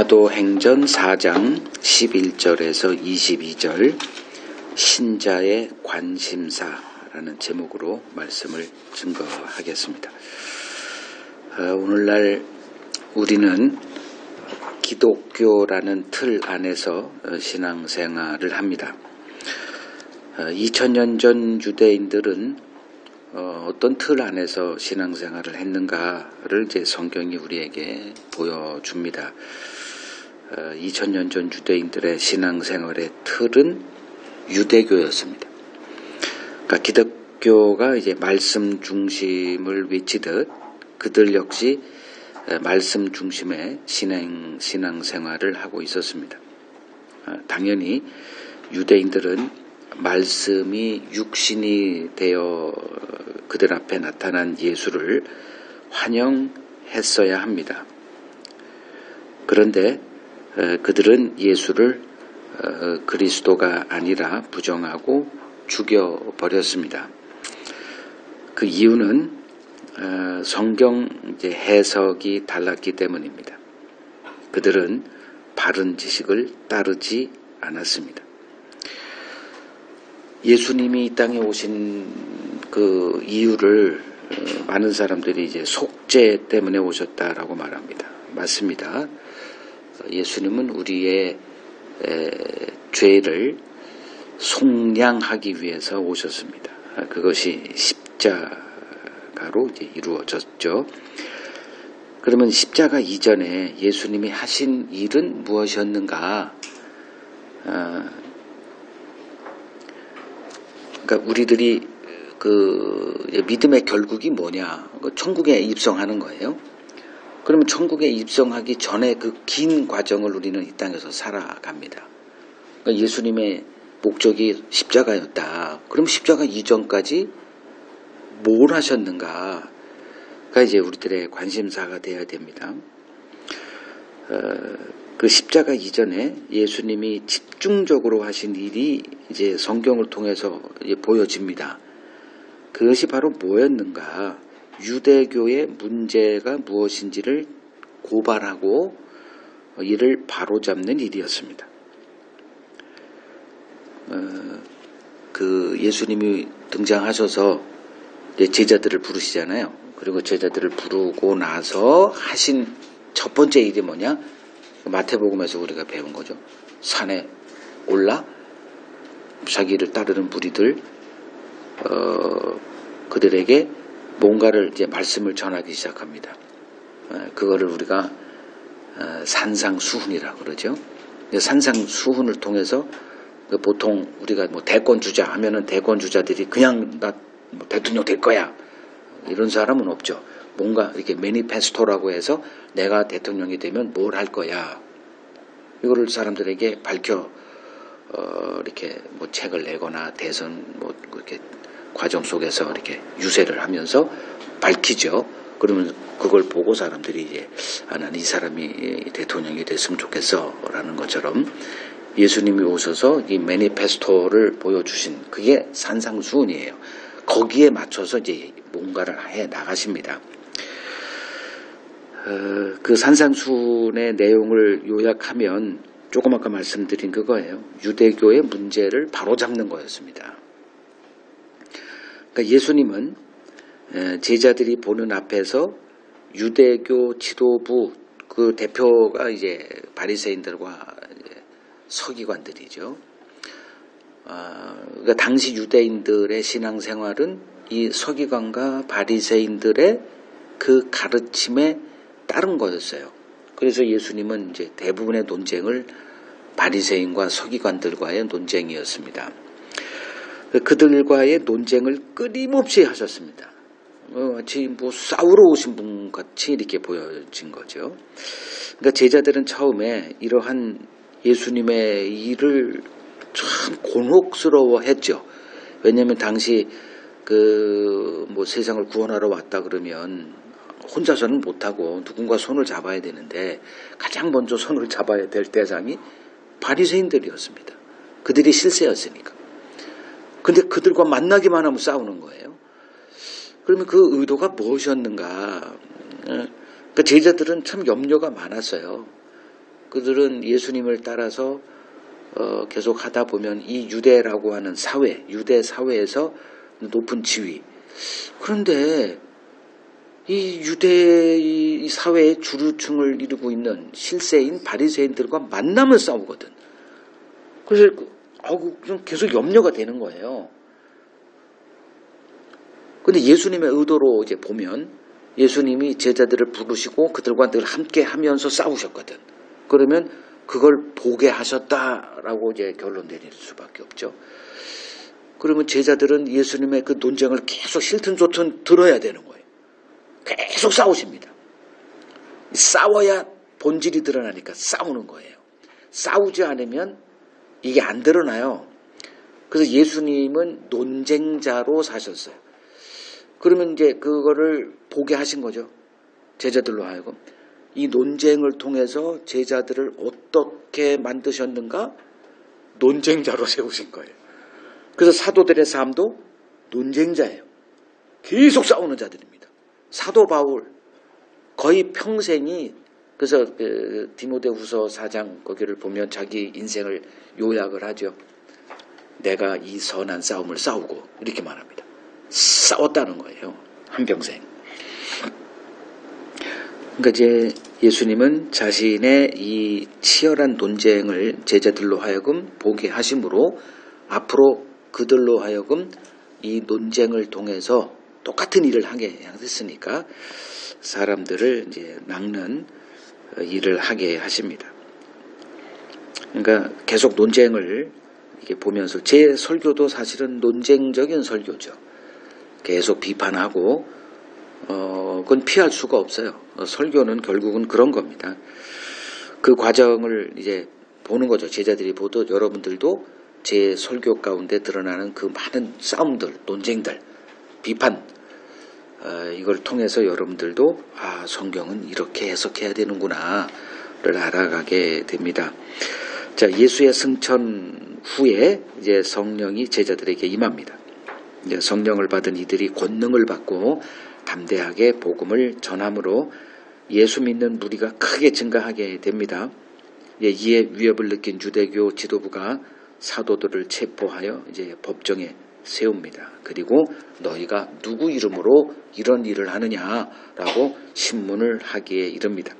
사도행전 4장 11절에서 22절 신자의 관심사라는 제목으로 말씀을 증거하겠습니다. 오늘날 우리는 기독교라는 틀 안에서 신앙생활을 합니다. 2000년 전 유대인들은 어떤 틀 안에서 신앙생활을 했는가를 이제 성경이 우리에게 보여줍니다. 2000년 전 유대인들의 신앙생활의 틀은 유대교였습니다. 그러니까 기독교가 이제 말씀 중심을 외치듯 그들 역시 말씀 중심의 신앙생활을 하고 있었습니다. 당연히 유대인들은 말씀이 육신이 되어 그들 앞에 나타난 예수를 환영했어야 합니다. 그런데 그들은 예수를 그리스도가 아니라 부정하고 죽여버렸습니다. 그 이유는 성경 해석이 달랐기 때문입니다. 그들은 바른 지식을 따르지 않았습니다. 예수님이 이 땅에 오신 그 이유를 많은 사람들이 이제 속죄 때문에 오셨다라고 말합니다. 맞습니다. 예수님은 우리의 죄를 속량하기 위해서 오셨습니다. 그것이 십자가로 이제 이루어졌죠. 그러면 십자가 이전에 예수님이 하신 일은 무엇이었는가? 그러니까 우리들이 그 믿음의 결국이 뭐냐? 천국에 입성하는 거예요. 그러면 천국에 입성하기 전에 그 긴 과정을 우리는 이 땅에서 살아갑니다. 그러니까 예수님의 목적이 십자가였다. 그럼 십자가 이전까지 뭘 하셨는가가 이제 우리들의 관심사가 되어야 됩니다. 그 십자가 이전에 예수님이 집중적으로 하신 일이 이제 성경을 통해서 이제 보여집니다. 그것이 바로 뭐였는가? 유대교의 문제가 무엇인지를 고발하고 이를 바로잡는 일이었습니다. 그 예수님이 등장하셔서 이제 제자들을 부르시잖아요. 그리고 제자들을 부르고 나서 하신 첫 번째 일이 뭐냐? 마태복음에서 우리가 배운 거죠. 산에 올라 자기를 따르는 무리들 그들에게 뭔가를 이제 말씀을 전하기 시작합니다. 그거를 우리가 산상수훈이라고 그러죠. 산상수훈을 통해서 보통 우리가 뭐 대권 주자 하면은 대권 주자들이 그냥 나 뭐 대통령 될 거야 이런 사람은 없죠. 뭔가 이렇게 매니페스토라고 해서 내가 대통령이 되면 뭘 할 거야. 이거를 사람들에게 밝혀 이렇게 뭐 책을 내거나 대선 뭐 그렇게 과정 속에서 이렇게 유세를 하면서 밝히죠. 그러면 그걸 보고 사람들이 이제 나는 이 사람이 대통령이 됐으면 좋겠어라는 것처럼 예수님이 오셔서 이 매니페스토를 보여주신 그게 산상수훈이에요. 거기에 맞춰서 이제 뭔가를 해 나가십니다. 그 산상수훈의 내용을 요약하면 조금 아까 말씀드린 그거예요. 유대교의 문제를 바로잡는 거였습니다. 그러니까 예수님은 제자들이 보는 앞에서 유대교 지도부 그 대표가 이제 바리새인들과 이제 서기관들이죠. 그러니까 당시 유대인들의 신앙생활은 이 서기관과 바리새인들의 그 가르침에 따른 거였어요. 그래서 예수님은 이제 대부분의 논쟁을 바리새인과 서기관들과의 논쟁이었습니다. 그들과의 논쟁을 끊임없이 하셨습니다. 마치 뭐 싸우러 오신 분 같이 이렇게 보여진 거죠. 그러니까 제자들은 처음에 이러한 예수님의 일을 참 곤혹스러워했죠. 왜냐하면 당시 그 뭐 세상을 구원하러 왔다 그러면 혼자서는 못하고 누군가 손을 잡아야 되는데 가장 먼저 손을 잡아야 될 대상이 바리새인들이었습니다. 그들이 실세였으니까. 근데 그들과 만나기만 하면 싸우는 거예요. 그러면 그 의도가 무엇이었는가? 그 제자들은 참 염려가 많았어요. 그들은 예수님을 따라서 계속 하다 보면 이 유대라고 하는 사회, 유대 사회에서 높은 지위. 그런데 이 유대 이 사회의 주류층을 이루고 있는 실세인 바리새인들과 만나면 싸우거든. 그래서 좀 계속 염려가 되는 거예요. 근데 예수님의 의도로 이제 보면 예수님이 제자들을 부르시고 그들과 늘 함께 하면서 싸우셨거든. 그러면 그걸 보게 하셨다라고 이제 결론 내릴 수밖에 없죠. 그러면 제자들은 예수님의 그 논쟁을 계속 싫든 좋든 들어야 되는 거예요. 계속 싸우십니다. 싸워야 본질이 드러나니까 싸우는 거예요. 싸우지 않으면 이게 안 드러나요. 그래서 예수님은 논쟁자로 사셨어요. 그러면 이제 그거를 보게 하신 거죠. 제자들로 하여금. 이 논쟁을 통해서 제자들을 어떻게 만드셨는가? 논쟁자로 세우신 거예요. 그래서 사도들의 삶도 논쟁자예요. 계속 싸우는 자들입니다. 사도 바울 거의 평생이 그래서 디모데후서 4장 거기를 보면 자기 인생을 요약을 하죠. 내가 이 선한 싸움을 싸우고 이렇게 말합니다. 싸웠다는 거예요. 한평생. 그러니까 이제 예수님은 자신의 이 치열한 논쟁을 제자들로 하여금 보게 하심으로 앞으로 그들로 하여금 이 논쟁을 통해서 똑같은 일을 하게 했으니까 사람들을 이제 낚는 일을 하게 하십니다. 그러니까 계속 논쟁을 이렇게 보면서 제 설교도 사실은 논쟁적인 설교죠. 계속 비판하고 그건 피할 수가 없어요. 설교는 결국은 그런 겁니다. 그 과정을 이제 보는 거죠. 제자들이 보도 여러분들도 제 설교 가운데 드러나는 그 많은 싸움들, 논쟁들, 비판 이걸 통해서 여러분들도 성경은 이렇게 해석해야 되는구나를 알아가게 됩니다. 자, 예수의 승천 후에 이제 성령이 제자들에게 임합니다. 이제 성령을 받은 이들이 권능을 받고 담대하게 복음을 전함으로 예수 믿는 무리가 크게 증가하게 됩니다. 이에 위협을 느낀 유대교 지도부가 사도들을 체포하여 이제 법정에 세웁니다. 그리고 너희가 누구 이름으로 이런 일을 하느냐라고 신문을 하기에 이릅니다.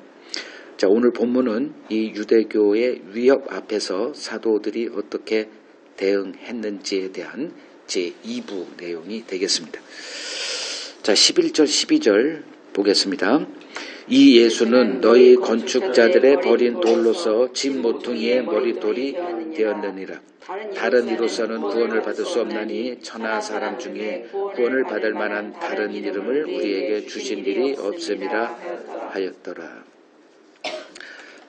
자, 오늘 본문은 이 유대교의 위협 앞에서 사도들이 어떻게 대응했는지에 대한 제2부 내용이 되겠습니다. 자, 11절 12절 보겠습니다. 이 예수는 너희 건축자들의 버린 돌로서 집 모퉁이의 머릿돌이 되었느니라. 다른 이로서는 구원을 받을 수 없나니 천하 사람 중에 구원을 받을 만한 다른 이름을 우리에게 주신 일이 없음이라 하였더라.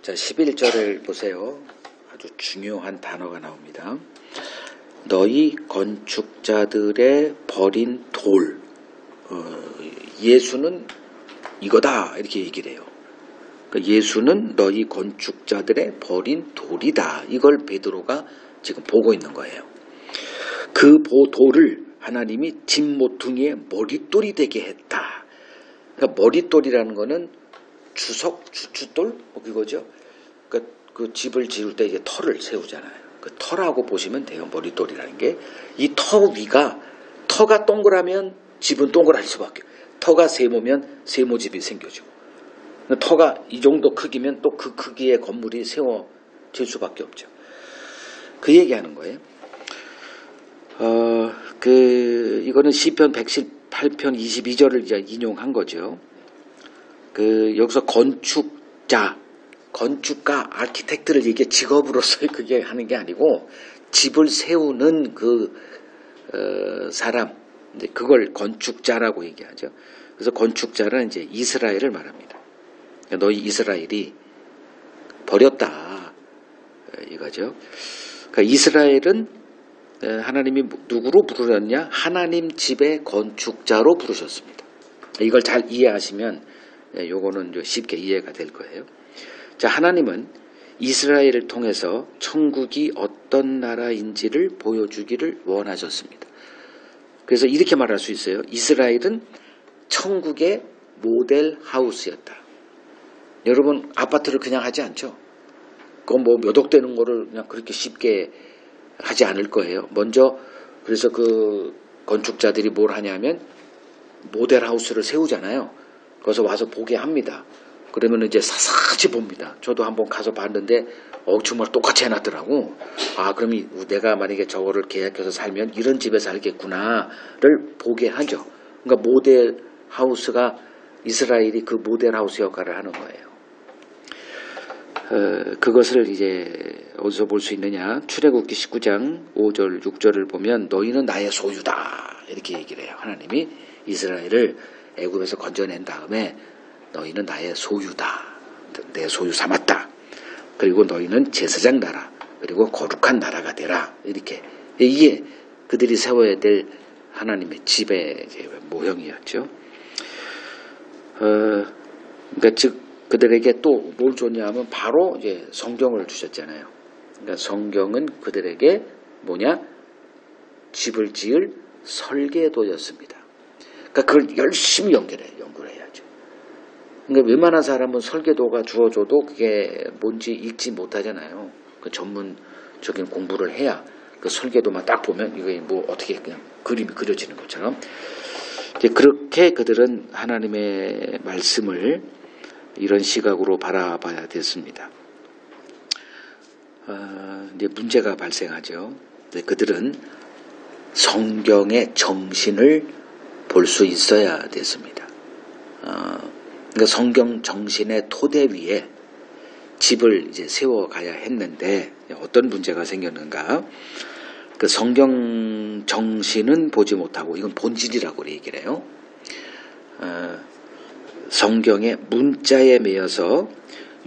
자, 11절을 보세요. 아주 중요한 단어가 나옵니다. 너희 건축자들의 버린 돌. 예수는 이거다 이렇게 얘기를 해요. 그러니까 예수는 너희 건축자들의 버린 돌이다. 이걸 베드로가 지금 보고 있는 거예요. 그 돌을 하나님이 집 모퉁이의 머릿돌이 되게 했다. 그러니까 머릿돌이라는 거는 주돌 그거죠. 그러니까 그 집을 지을 때 이제 터를 세우잖아요. 그 터라고 보시면 돼요. 머릿돌이라는 게. 이 터 위가 터가 동그라면 집은 동그랄 수밖에. 터가 세모면 세모집이 생겨지고. 터가 이 정도 크기면 또 그 크기의 건물이 세워질 수밖에 없죠. 그 얘기하는 거예요. 이거는 시편 118편 22절을 이제 인용한 거죠. 여기서 건축가, 아키텍트를 이게 직업으로서 그게 하는 게 아니고 집을 세우는 사람, 그걸 건축자라고 얘기하죠. 그래서 건축자는 이제 이스라엘을 말합니다. 너희 이스라엘이 버렸다 이거죠. 그러니까 이스라엘은 하나님이 누구로 부르셨냐? 하나님 집의 건축자로 부르셨습니다. 이걸 잘 이해하시면 요거는 쉽게 이해가 될 거예요. 자, 하나님은 이스라엘을 통해서 천국이 어떤 나라인지를 보여주기를 원하셨습니다. 그래서 이렇게 말할 수 있어요. 이스라엘은 천국의 모델 하우스였다. 여러분 아파트를 그냥 하지 않죠. 그건 뭐 몇 억 되는 거를 그냥 그렇게 쉽게 하지 않을 거예요. 먼저 그래서 그 건축자들이 뭘 하냐면 모델 하우스를 세우잖아요. 그래서 와서 보게 합니다. 그러면 이제 사사치 봅니다. 저도 한번 가서 봤는데 정말 똑같이 해놨더라고. 아, 그럼 내가 만약에 저거를 계약해서 살면 이런 집에 살겠구나를 보게 하죠. 그러니까 모델 하우스가 이스라엘이 그 모델 하우스 역할을 하는 거예요. 그것을 이제 어디서 볼 수 있느냐? 출애굽기 19장 5절 6절을 보면 너희는 나의 소유다 이렇게 얘기를 해요. 하나님이 이스라엘을 애굽에서 건져낸 다음에 너희는 나의 소유다, 내 소유 삼았다. 그리고 너희는 제사장 나라, 그리고 거룩한 나라가 되라. 이렇게 이게 그들이 세워야 될 하나님의 집의 모형이었죠. 그러니까 즉 그들에게 또 뭘 줬냐면 바로 이제 성경을 주셨잖아요. 그러니까 성경은 그들에게 뭐냐? 집을 지을 설계도였습니다. 그러니까 그걸 열심히 연구해야죠. 그러니까 웬만한 사람은 설계도가 주어져도 그게 뭔지 읽지 못하잖아요. 그 전문적인 공부를 해야 그 설계도만 딱 보면 이게 뭐 어떻게 그냥 그림이 그려지는 것처럼 이제 그렇게 그들은 하나님의 말씀을 이런 시각으로 바라봐야 됐습니다. 이제 문제가 발생하죠. 그들은 성경의 정신을 볼 수 있어야 됐습니다. 그러니까 성경 정신의 토대 위에 집을 이제 세워가야 했는데 어떤 문제가 생겼는가? 그 성경 정신은 보지 못하고 이건 본질이라고 얘기를 해요. 성경의 문자에 매여서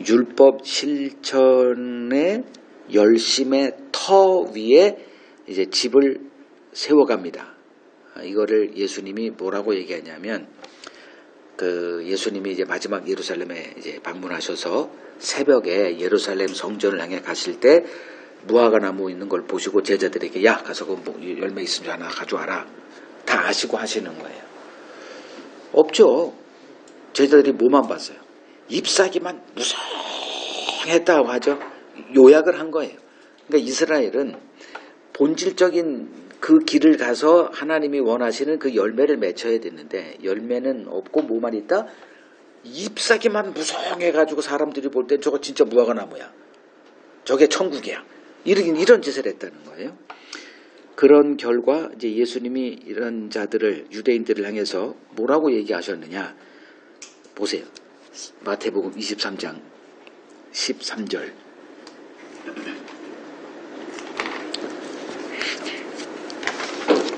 율법 실천의 열심의 터 위에 이제 집을 세워갑니다. 이거를 예수님이 뭐라고 얘기하냐면 그 예수님이 이제 마지막 예루살렘에 이제 방문하셔서 새벽에 예루살렘 성전을 향해 가실 때 무화과 나무 있는 걸 보시고 제자들에게 야 가서 그 열매 있으면 하나 가져와라. 다 아시고 하시는 거예요. 없죠. 제자들이 뭐만 봤어요? 잎사귀만 무성했다고 하죠. 요약을 한 거예요. 그러니까 이스라엘은 본질적인 그 길을 가서 하나님이 원하시는 그 열매를 맺혀야 되는데 열매는 없고 뭐만 있다? 잎사귀만 무성해가지고 사람들이 볼 때 저거 진짜 무화과 나무야. 저게 천국이야. 이런 짓을 했다는 거예요. 그런 결과 이제 예수님이 이런 자들을 유대인들을 향해서 뭐라고 얘기하셨느냐? 보세요. 마태복음 23장 13절.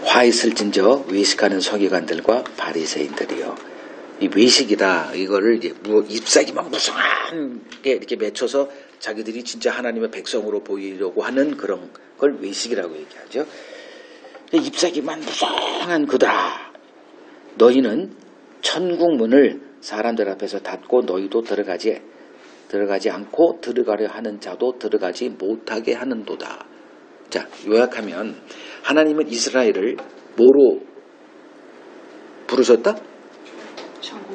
화 있을진저 외식하는 서기관들과 바리새인들이요. 이 외식이다. 이거를 이제 잎사귀만 무성하게 이렇게 맺혀서 자기들이 진짜 하나님의 백성으로 보이려고 하는 그런 걸 외식이라고 얘기하죠. 잎사귀만 무성한 그들아, 너희는 천국 문을 사람들 앞에서 닫고 너희도 들어가지 않고 들어가려 하는 자도 들어가지 못하게 하는도다. 자, 요약하면 하나님은 이스라엘을 뭐로 부르셨다?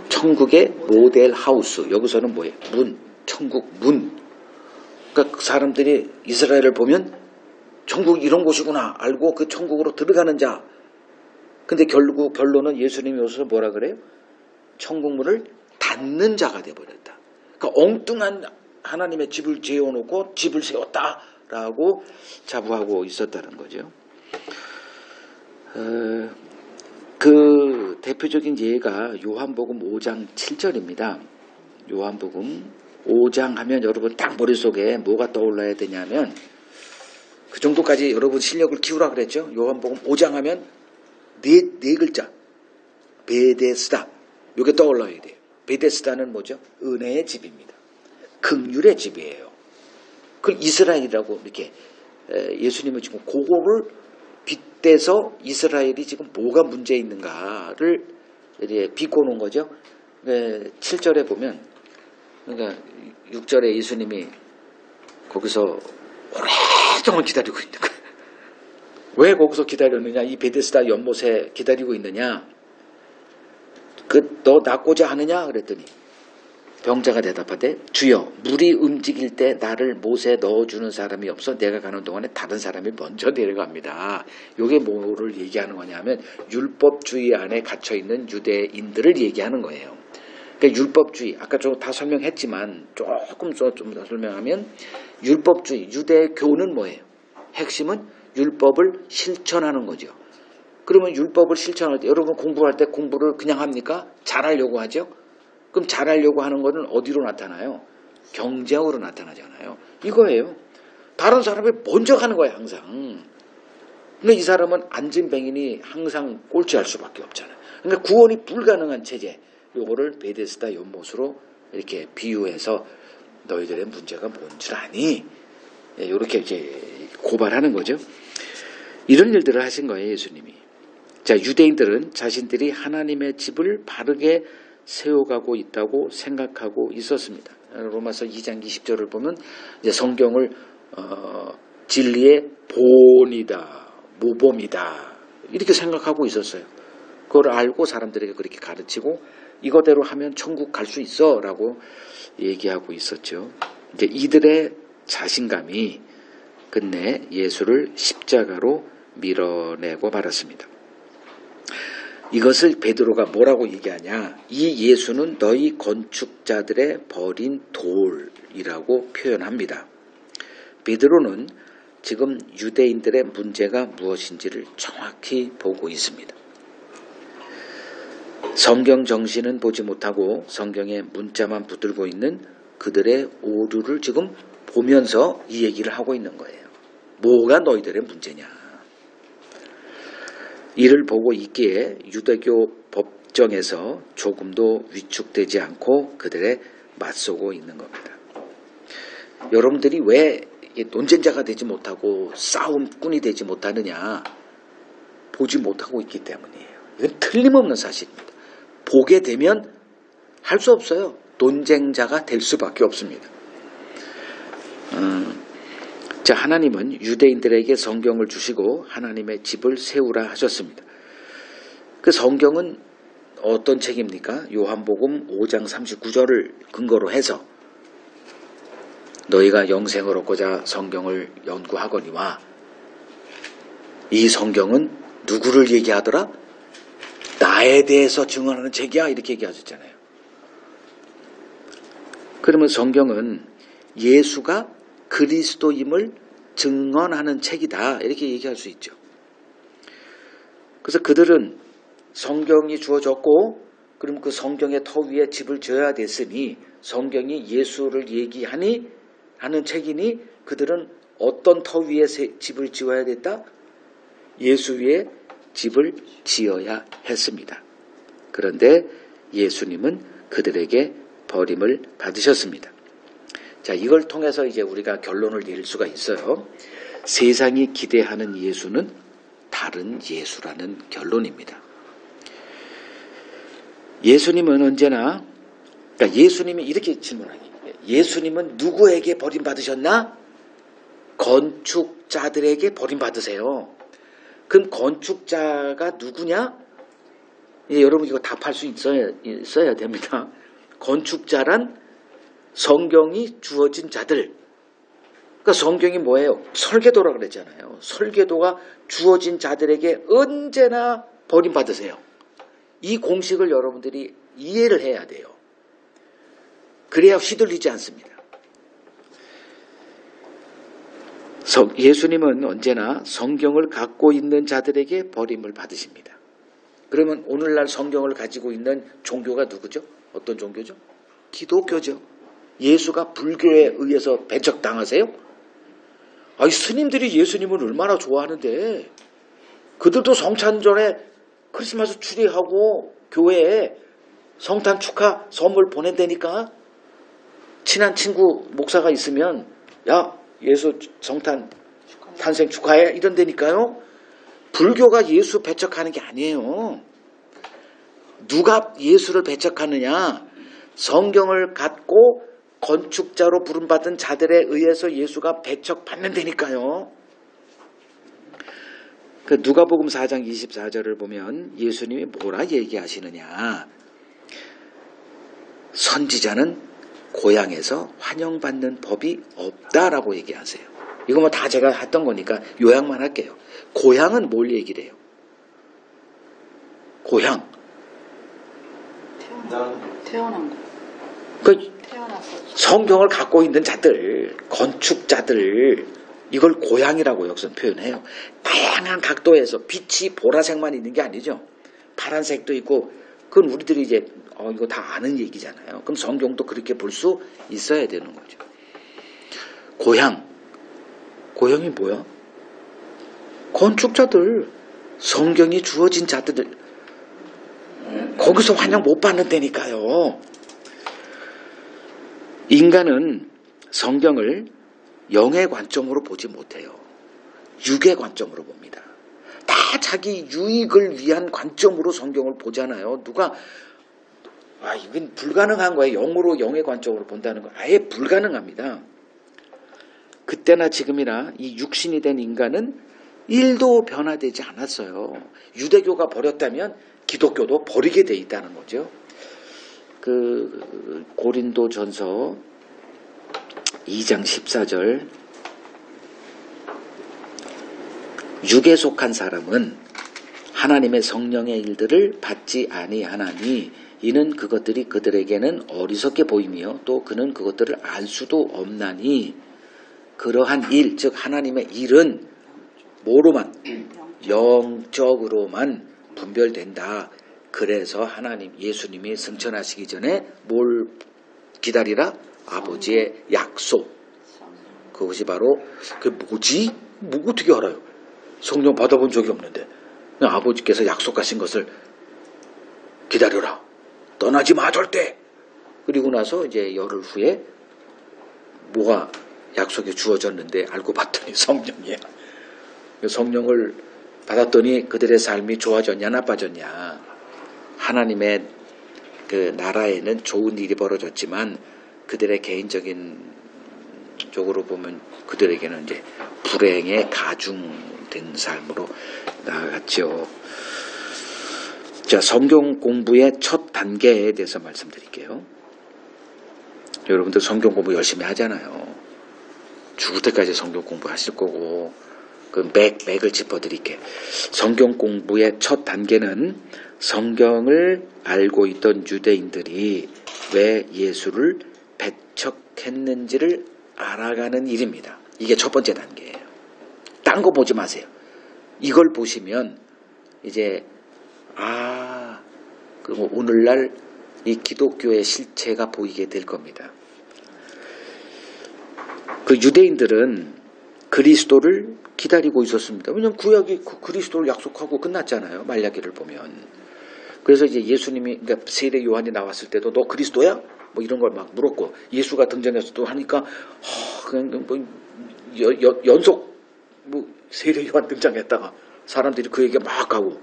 천국의 모델 하우스. 여기서는 뭐예요? 문, 천국 문. 그러니까 사람들이 이스라엘을 보면 천국 이런 곳이구나 알고 그 천국으로 들어가는 자. 근데 결국 결론은 예수님이 오셔서 뭐라 그래요? 천국 문을 닫는 자가 되어버렸다. 그러니까 엉뚱한 하나님의 집을 지어놓고 집을 세웠다라고 자부하고 있었다는 거죠. 그 대표적인 예가 요한복음 5장 7절입니다. 요한복음 5장 하면 여러분 딱 머릿속에 뭐가 떠올라야 되냐면 그 정도까지 여러분 실력을 키우라 그랬죠. 요한복음 5장 하면 네 글자 베데스다. 이게 떠올라야 돼요. 베데스다는 뭐죠? 은혜의 집입니다. 긍휼의 집이에요. 그 이스라엘이라고 이렇게 예수님은 지금 그거를 빗대서 이스라엘이 지금 뭐가 문제 있는가를 이렇게 비꼬는 거죠. 7절에 보면 그러니까 6절에 예수님이 거기서 오랫동안 기다리고 있는 거예요. 왜 거기서 기다렸느냐? 이 베데스다 연못에 기다리고 있느냐? 너 낳고자 하느냐? 그랬더니 병자가 대답하되 주여 물이 움직일 때 나를 못에 넣어주는 사람이 없어 내가 가는 동안에 다른 사람이 먼저 내려갑니다. 이게 뭐를 얘기하는 거냐면 율법주의 안에 갇혀있는 유대인들을 얘기하는 거예요. 그러니까 율법주의 아까 좀 다 설명했지만 조금 더 설명하면 율법주의 유대교는 뭐예요? 핵심은 율법을 실천하는 거죠. 그러면 율법을 실천할 때 여러분 공부할 때 공부를 그냥 합니까? 잘하려고 하죠? 그럼 잘하려고 하는 것은 어디로 나타나요? 경쟁으로 나타나잖아요. 이거예요. 다른 사람이 먼저 가는 거예요, 항상. 근데 이 사람은 안진뱅이니 항상 꼴찌할 수밖에 없잖아요. 그러니까 구원이 불가능한 체제, 요거를 베데스다 연못으로 이렇게 비유해서 너희들의 문제가 뭔 줄 아니? 이렇게 이제 고발하는 거죠. 이런 일들을 하신 거예요, 예수님이. 자, 유대인들은 자신들이 하나님의 집을 바르게 세워가고 있다고 생각하고 있었습니다. 로마서 2장 20절을 보면 이제 성경을 진리의 본이다, 모범이다 이렇게 생각하고 있었어요. 그걸 알고 사람들에게 그렇게 가르치고 이거대로 하면 천국 갈 수 있어라고 얘기하고 있었죠. 이제 이들의 자신감이 끝내 예수를 십자가로 밀어내고 말았습니다. 이것을 베드로가 뭐라고 얘기하냐? 이 예수는 너희 건축자들의 버린 돌이라고 표현합니다. 베드로는 지금 유대인들의 문제가 무엇인지를 정확히 보고 있습니다. 성경 정신은 보지 못하고 성경의 문자만 붙들고 있는 그들의 오류를 지금 보면서 이 얘기를 하고 있는 거예요. 뭐가 너희들의 문제냐? 이를 보고 있기에 유대교 법정에서 조금도 위축되지 않고 그들에 맞서고 있는 겁니다. 여러분들이 왜 논쟁자가 되지 못하고 싸움꾼이 되지 못하느냐? 보지 못하고 있기 때문이에요. 이건 틀림없는 사실입니다. 보게 되면 할 수 없어요. 논쟁자가 될 수밖에 없습니다. 자, 하나님은 유대인들에게 성경을 주시고 하나님의 집을 세우라 하셨습니다. 그 성경은 어떤 책입니까? 요한복음 5장 39절을 근거로 해서 너희가 영생을 얻고자 성경을 연구하거니와 이 성경은 누구를 얘기하더라? 나에 대해서 증언하는 책이야 이렇게 얘기하셨잖아요. 그러면 성경은 예수가 그리스도임을 증언하는 책이다 이렇게 얘기할 수 있죠. 그래서 그들은 성경이 주어졌고 그럼 그 성경의 터 위에 집을 지어야 됐으니 성경이 예수를 얘기하니 하는 책이니 그들은 어떤 터 위에 집을 지어야 됐다? 예수 위에 집을 지어야 했습니다. 그런데 예수님은 그들에게 버림을 받으셨습니다. 자, 이걸 통해서 이제 우리가 결론을 내릴 수가 있어요. 세상이 기대하는 예수는 다른 예수라는 결론입니다. 예수님은 언제나, 그러니까 예수님이 이렇게 질문하기. 예수님은 누구에게 버림받으셨나? 건축자들에게 버림받으세요. 그럼 건축자가 누구냐? 이제 여러분 이거 답할 수 있어야 됩니다. 건축자란 성경이 주어진 자들. 그러니까 성경이 뭐예요? 설계도라 그랬잖아요. 설계도가 주어진 자들에게 언제나 버림받으세요. 이 공식을 여러분들이 이해를 해야 돼요. 그래야 휘둘리지 않습니다. 예수님은 언제나 성경을 갖고 있는 자들에게 버림을 받으십니다. 그러면 오늘날 성경을 가지고 있는 종교가 누구죠? 어떤 종교죠? 기독교죠. 예수가 불교에 의해서 배척당하세요? 아니 스님들이 예수님을 얼마나 좋아하는데 그들도 성탄절에 크리스마스 추리하고 교회에 성탄 축하 선물 보낸다니까. 친한 친구 목사가 있으면 야 예수 성탄 탄생 축하해 이런다니까요. 불교가 예수 배척하는 게 아니에요. 누가 예수를 배척하느냐? 성경을 갖고 건축자로 부름받은 자들에 의해서 예수가 배척받는다니까요. 그 누가복음 4장 24절을 보면 예수님이 뭐라 얘기하시느냐? 선지자는 고향에서 환영받는 법이 없다라고 얘기하세요. 이거 뭐 다 제가 했던 거니까 요약만 할게요. 고향은 뭘 얘기를 해요? 고향. 태어난 거. 태어났어. 성경을 갖고 있는 자들, 건축자들, 이걸 고향이라고 여기서 표현해요. 다양한 각도에서 빛이 보라색만 있는 게 아니죠. 파란색도 있고, 그건 우리들이 이제 이거 다 아는 얘기잖아요. 그럼 성경도 그렇게 볼 수 있어야 되는 거죠. 고향이 뭐야? 건축자들, 성경이 주어진 자들, 거기서 환영 못 받는다니까요. 인간은 성경을 영의 관점으로 보지 못해요. 육의 관점으로 봅니다. 다 자기 유익을 위한 관점으로 성경을 보잖아요. 누가 이건 불가능한 거예요. 영으로 영의 관점으로 본다는 거 아예 불가능합니다. 그때나 지금이나 이 육신이 된 인간은 1도 변화되지 않았어요. 유대교가 버렸다면 기독교도 버리게 돼 있다는 거죠. 그 고린도전서 2장 14절 육에 속한 사람은 하나님의 성령의 일들을 받지 아니하나니 이는 그것들이 그들에게는 어리석게 보이며 또 그는 그것들을 알 수도 없나니 그러한 일, 즉 하나님의 일은 뭐로만? 영적으로만 분별된다. 그래서 하나님 예수님이 승천하시기 전에 뭘 기다리라? 아버지의 약속. 그것이 바로 뭐지? 뭐 어떻게 알아요? 성령 받아본 적이 없는데 아버지께서 약속하신 것을 기다려라. 떠나지 마 절대. 그리고 나서 이제 열흘 후에 뭐가 약속이 주어졌는데 알고 봤더니 성령이야. 성령을 받았더니 그들의 삶이 좋아졌냐 나빠졌냐. 하나님의 그 나라에는 좋은 일이 벌어졌지만 그들의 개인적인 쪽으로 보면 그들에게는 이제 불행의 가중된 삶으로 나아갔죠. 자, 성경 공부의 첫 단계에 대해서 말씀드릴게요. 여러분들 성경 공부 열심히 하잖아요. 죽을 때까지 성경 공부하실 거고 그 맥을 짚어드릴게. 성경 공부의 첫 단계는 성경을 알고 있던 유대인들이 왜 예수를 배척했는지를 알아가는 일입니다. 이게 첫 번째 단계예요. 딴 거 보지 마세요. 이걸 보시면 이제 오늘날 이 기독교의 실체가 보이게 될 겁니다. 그 유대인들은 그리스도를 기다리고 있었습니다. 왜냐하면 구약이 그리스도를 약속하고 끝났잖아요. 말라기를 보면. 그래서 이제 예수님이, 그러니까 세례 요한이 나왔을 때도 너 그리스도야? 뭐 이런 걸 막 물었고, 예수가 등장해서 또 하니까 그냥 뭐 연속 뭐 세례 요한 등장했다가 사람들이 그 얘기 막 하고,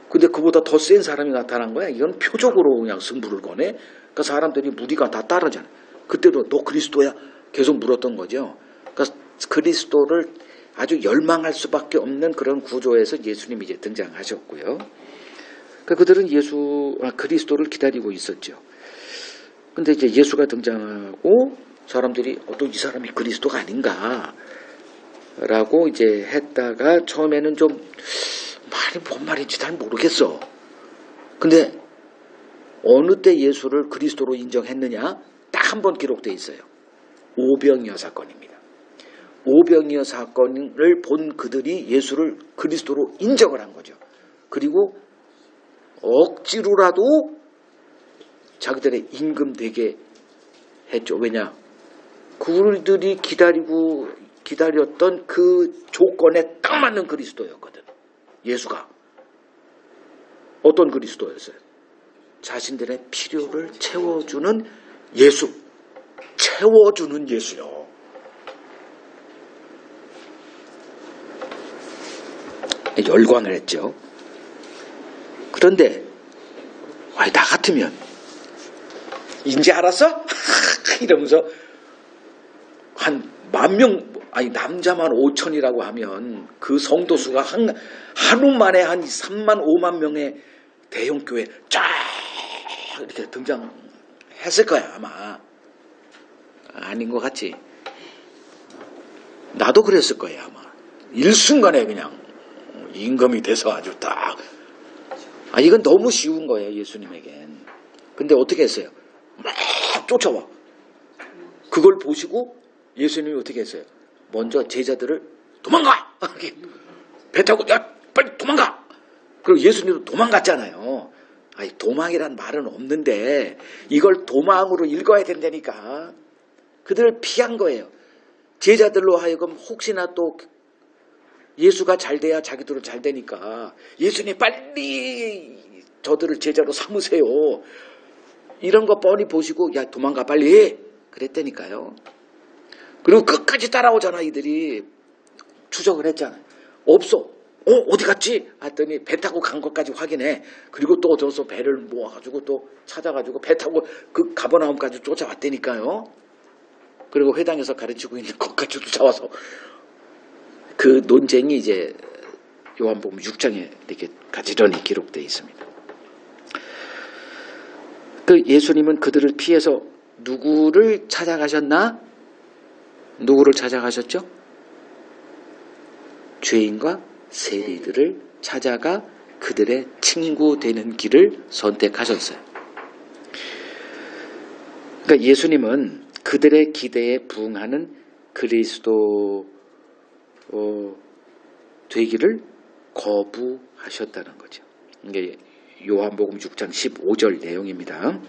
근데 그보다 더 센 사람이 나타난 거야. 이건 표적으로 그냥 승부를 거네. 그러니까 사람들이 무리가 다 따르잖아. 그때도 너 그리스도야? 계속 물었던 거죠. 그러니까 그리스도를 아주 열망할 수밖에 없는 그런 구조에서 예수님이 이제 등장하셨고요. 그러니까 그들은 그리스도를 기다리고 있었죠. 근데 이제 예수가 등장하고 사람들이 또 이 사람이 그리스도가 아닌가라고 이제 했다가 처음에는 좀 뭔 말인지 잘 모르겠어. 근데 어느 때 예수를 그리스도로 인정했느냐? 딱 한 번 기록되어 있어요. 오병이어 사건입니다. 오병이어 사건을 본 그들이 예수를 그리스도로 인정을 한 거죠. 그리고 억지로라도 자기들의 임금 되게 했죠. 왜냐? 그들이 기다렸던 그 조건에 딱 맞는 그리스도였거든. 예수가. 어떤 그리스도였어요? 자신들의 필요를 채워주는 예수. 채워주는 예수요. 열광을 했죠. 그런데 나 같으면 이제 알았어? 이러면서 한 10,000명, 남자만 5천이라고 하면 그 성도 수가 하루 만에 한 3만 5만 명의 대형 교회 쫙 이렇게 등장했을 거야 아마. 아닌 것 같지? 나도 그랬을 거예요 아마. 일순간에 그냥 임금이 돼서 아주 딱. 이건 너무 쉬운 거예요 예수님에겐. 근데 어떻게 했어요? 막 쫓아와. 그걸 보시고 예수님이 어떻게 했어요? 먼저 제자들을 도망가! 배 타고 야 빨리 도망가! 그리고 예수님도 도망갔잖아요. 도망이란 말은 없는데 이걸 도망으로 읽어야 된다니까. 그들을 피한 거예요. 제자들로 하여금 혹시나 또 예수가 잘 돼야 자기들은 잘 되니까 예수님 빨리 저들을 제자로 삼으세요. 이런 거 뻔히 보시고 야 도망가 빨리 그랬다니까요. 그리고 끝까지 따라오잖아. 이들이 추적을 했잖아요. 없어. 어디 갔지? 했더니 배 타고 간 것까지 확인해. 그리고 또 어서 배를 모아가지고 또 찾아가지고 배 타고 그 가버나움까지 쫓아왔다니까요. 그리고 회당에서 가르치고 있는 것까지 쫓아와서 그 논쟁이 이제 요한복음 6장에 이렇게 가지런히 기록되어 있습니다. 그 예수님은 그들을 피해서 누구를 찾아가셨나? 누구를 찾아가셨죠? 죄인과 세리들을 찾아가 그들의 친구 되는 길을 선택하셨어요. 그러니까 예수님은 그들의 기대에 부응하는 그리스도 되기를 거부하셨다는 거죠. 이게 요한복음 6장 15절 내용입니다.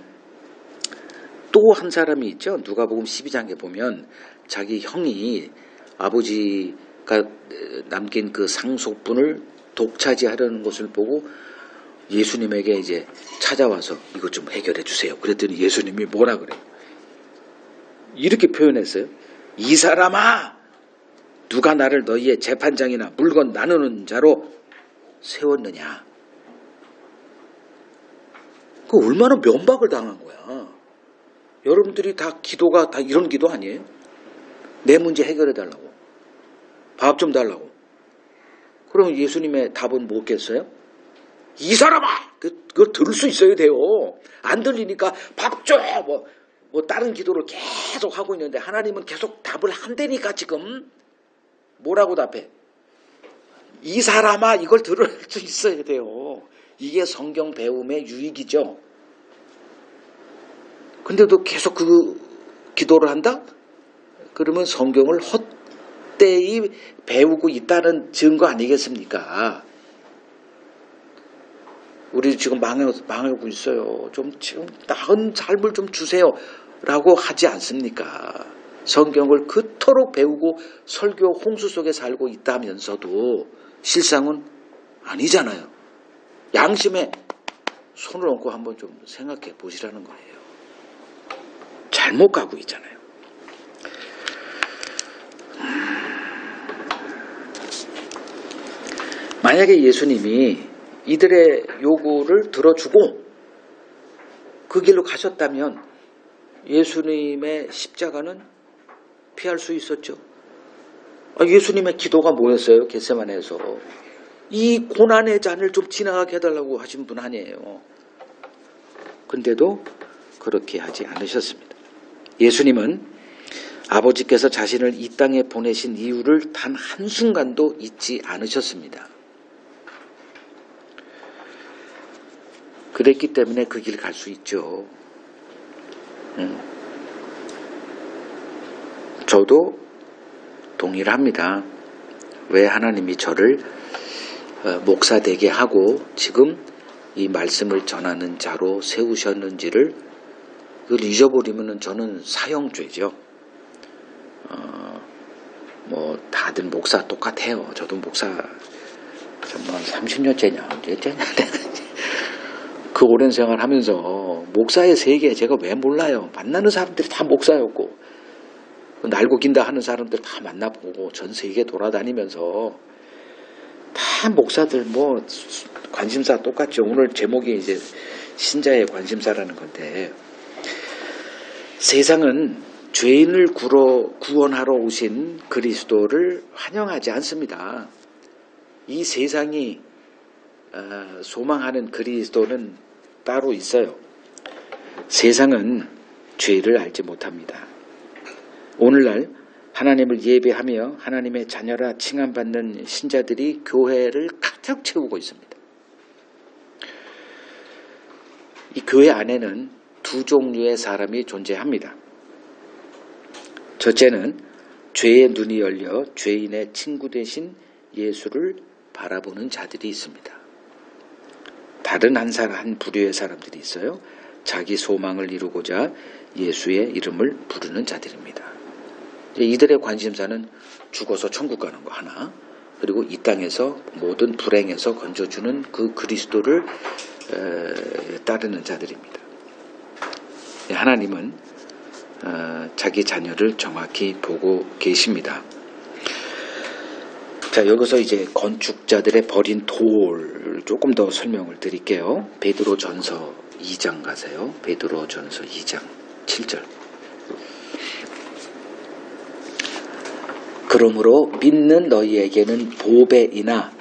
또 한 사람이 있죠. 누가복음 12장에 보면 자기 형이 아버지가 남긴 그 상속분을 독차지하려는 것을 보고 예수님에게 이제 찾아와서 이것 좀 해결해 주세요. 그랬더니 예수님이 뭐라 그래요? 이렇게 표현했어요. 이 사람아, 누가 나를 너희의 재판장이나 물건 나누는 자로 세웠느냐? 그 얼마나 면박을 당한 거야. 여러분들이 다 기도가 다 이런 기도 아니에요? 내 문제 해결해 달라고. 밥 좀 달라고. 그러면 예수님의 답은 뭐겠어요? 이 사람아! 그걸 들을 수 있어야 돼요. 안 들리니까 밥 줘! 뭐 다른 기도를 계속 하고 있는데 하나님은 계속 답을 한다니까 지금. 뭐라고 답해? 이 사람아 이걸 들을 수 있어야 돼요. 이게 성경 배움의 유익이죠. 근데도 계속 그 기도를 한다? 그러면 성경을 헛되이 배우고 있다는 증거 아니겠습니까? 우리 지금 망하고 있어요. 지금 나은 삶을 좀 주세요. 라고 하지 않습니까? 성경을 그토록 배우고 설교 홍수 속에 살고 있다면서도 실상은 아니잖아요. 양심에 손을 얹고 한번 좀 생각해 보시라는 거예요. 잘못 가고 있잖아요. 만약에 예수님이 이들의 요구를 들어주고 그 길로 가셨다면 예수님의 십자가는 피할 수 있었죠. 예수님의 기도가 뭐였어요? 겟세마네에서 이 고난의 잔을 좀 지나가게 해달라고 하신 분 아니에요. 근데도 그렇게 하지 않으셨습니다. 예수님은 아버지께서 자신을 이 땅에 보내신 이유를 단 한순간도 잊지 않으셨습니다. 그랬기 때문에 그 길 갈 수 있죠. 저도 동의를 합니다. 왜 하나님이 저를 목사 되게 하고 지금 이 말씀을 전하는 자로 세우셨는지를 그걸 잊어버리면 저는 사형죄죠. 뭐 다들 목사 똑같아요. 저도 목사 정말 30년째냐 언제째냐 그 오랜 생활하면서 목사의 세계 제가 왜 몰라요. 만나는 사람들이 다 목사였고 날고 긴다 하는 사람들 다 만나보고 전 세계 돌아다니면서 다 목사들 뭐 관심사 똑같죠. 오늘 제목이 이제 신자의 관심사라는 건데 세상은 죄인을 구원하러 오신 그리스도를 환영하지 않습니다. 이 세상이 소망하는 그리스도는 따로 있어요. 세상은 죄를 알지 못합니다. 오늘날 하나님을 예배하며 하나님의 자녀라 칭함받는 신자들이 교회를 가득 채우고 있습니다. 이 교회 안에는 두 종류의 사람이 존재합니다. 첫째는 죄의 눈이 열려 죄인의 친구 되신 예수를 바라보는 자들이 있습니다. 다른 한 부류의 사람들이 있어요. 자기 소망을 이루고자 예수의 이름을 부르는 자들입니다. 이들의 관심사는 죽어서 천국 가는 거 하나, 그리고 이 땅에서 모든 불행에서 건져주는 그 그리스도를 따르는 자들입니다. 하나님은 자기 자녀를 정확히 보고 계십니다. 자, 여기서 이제 건축자들의 버린 돌 조금 더 설명을 드릴게요. 베드로전서 2장 가세요. 베드로전서 2장 7절. 그러므로 믿는 너희에게는 보배이나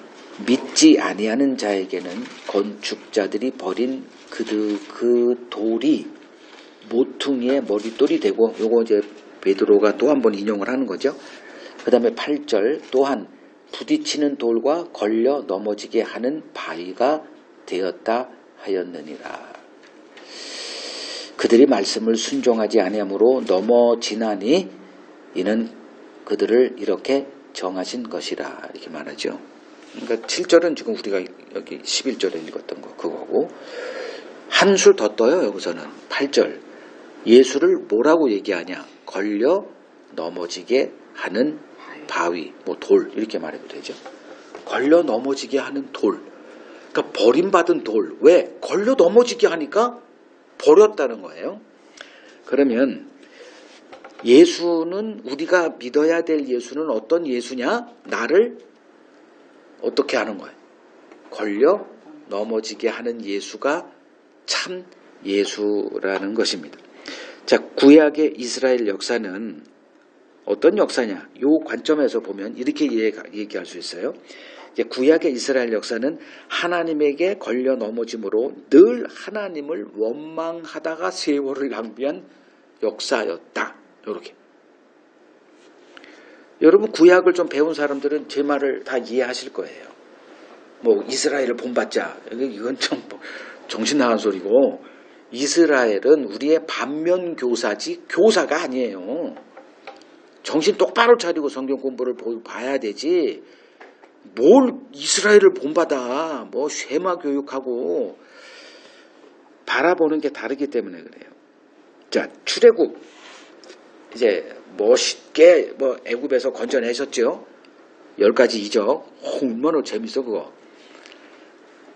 믿지 아니하는 자에게는 건축자들이 버린 그 돌이 모퉁이의 머릿돌이 되고, 요거 이제 베드로가 또 한 번 인용을 하는 거죠. 그 다음에 8절, 또한 부딪히는 돌과 걸려 넘어지게 하는 바위가 되었다 하였느니라. 그들이 말씀을 순종하지 아니하므로 넘어지나니 이는 그들을 이렇게 정하신 것이라, 이렇게 말하죠. 그러니까 7절은 지금 우리가 여기 11절에 읽었던 거 그거고, 한술 더 떠요. 여기서는 8절, 예수를 뭐라고 얘기하냐, 걸려 넘어지게 하는 바위, 뭐 돌, 이렇게 말해도 되죠. 걸려 넘어지게 하는 돌, 그러니까 버림받은 돌. 왜? 걸려 넘어지게 하니까 버렸다는 거예요. 그러면 예수는, 우리가 믿어야 될 예수는 어떤 예수냐? 나를 어떻게 하는 거예요? 걸려 넘어지게 하는 예수가 참 예수라는 것입니다. 자, 구약의 이스라엘 역사는 어떤 역사냐? 이 관점에서 보면 이렇게 얘기할 수 있어요. 구약의 이스라엘 역사는 하나님에게 걸려 넘어짐으로 늘 하나님을 원망하다가 세월을 낭비한 역사였다. 이렇게. 여러분, 구약을 좀 배운 사람들은 제 말을 다 이해하실 거예요. 뭐 이스라엘을 본받자, 이건 좀 정신 나간 소리고, 이스라엘은 우리의 반면 교사지 교사가 아니에요. 정신 똑바로 차리고 성경 공부를 봐야 되지, 뭘 이스라엘을 본받아, 뭐 쉐마 교육하고. 바라보는 게 다르기 때문에 그래요. 자, 출애굽 이제 멋있게 뭐 애굽에서 건져내셨죠. 10가지 이적. 얼마나 재밌어 그거.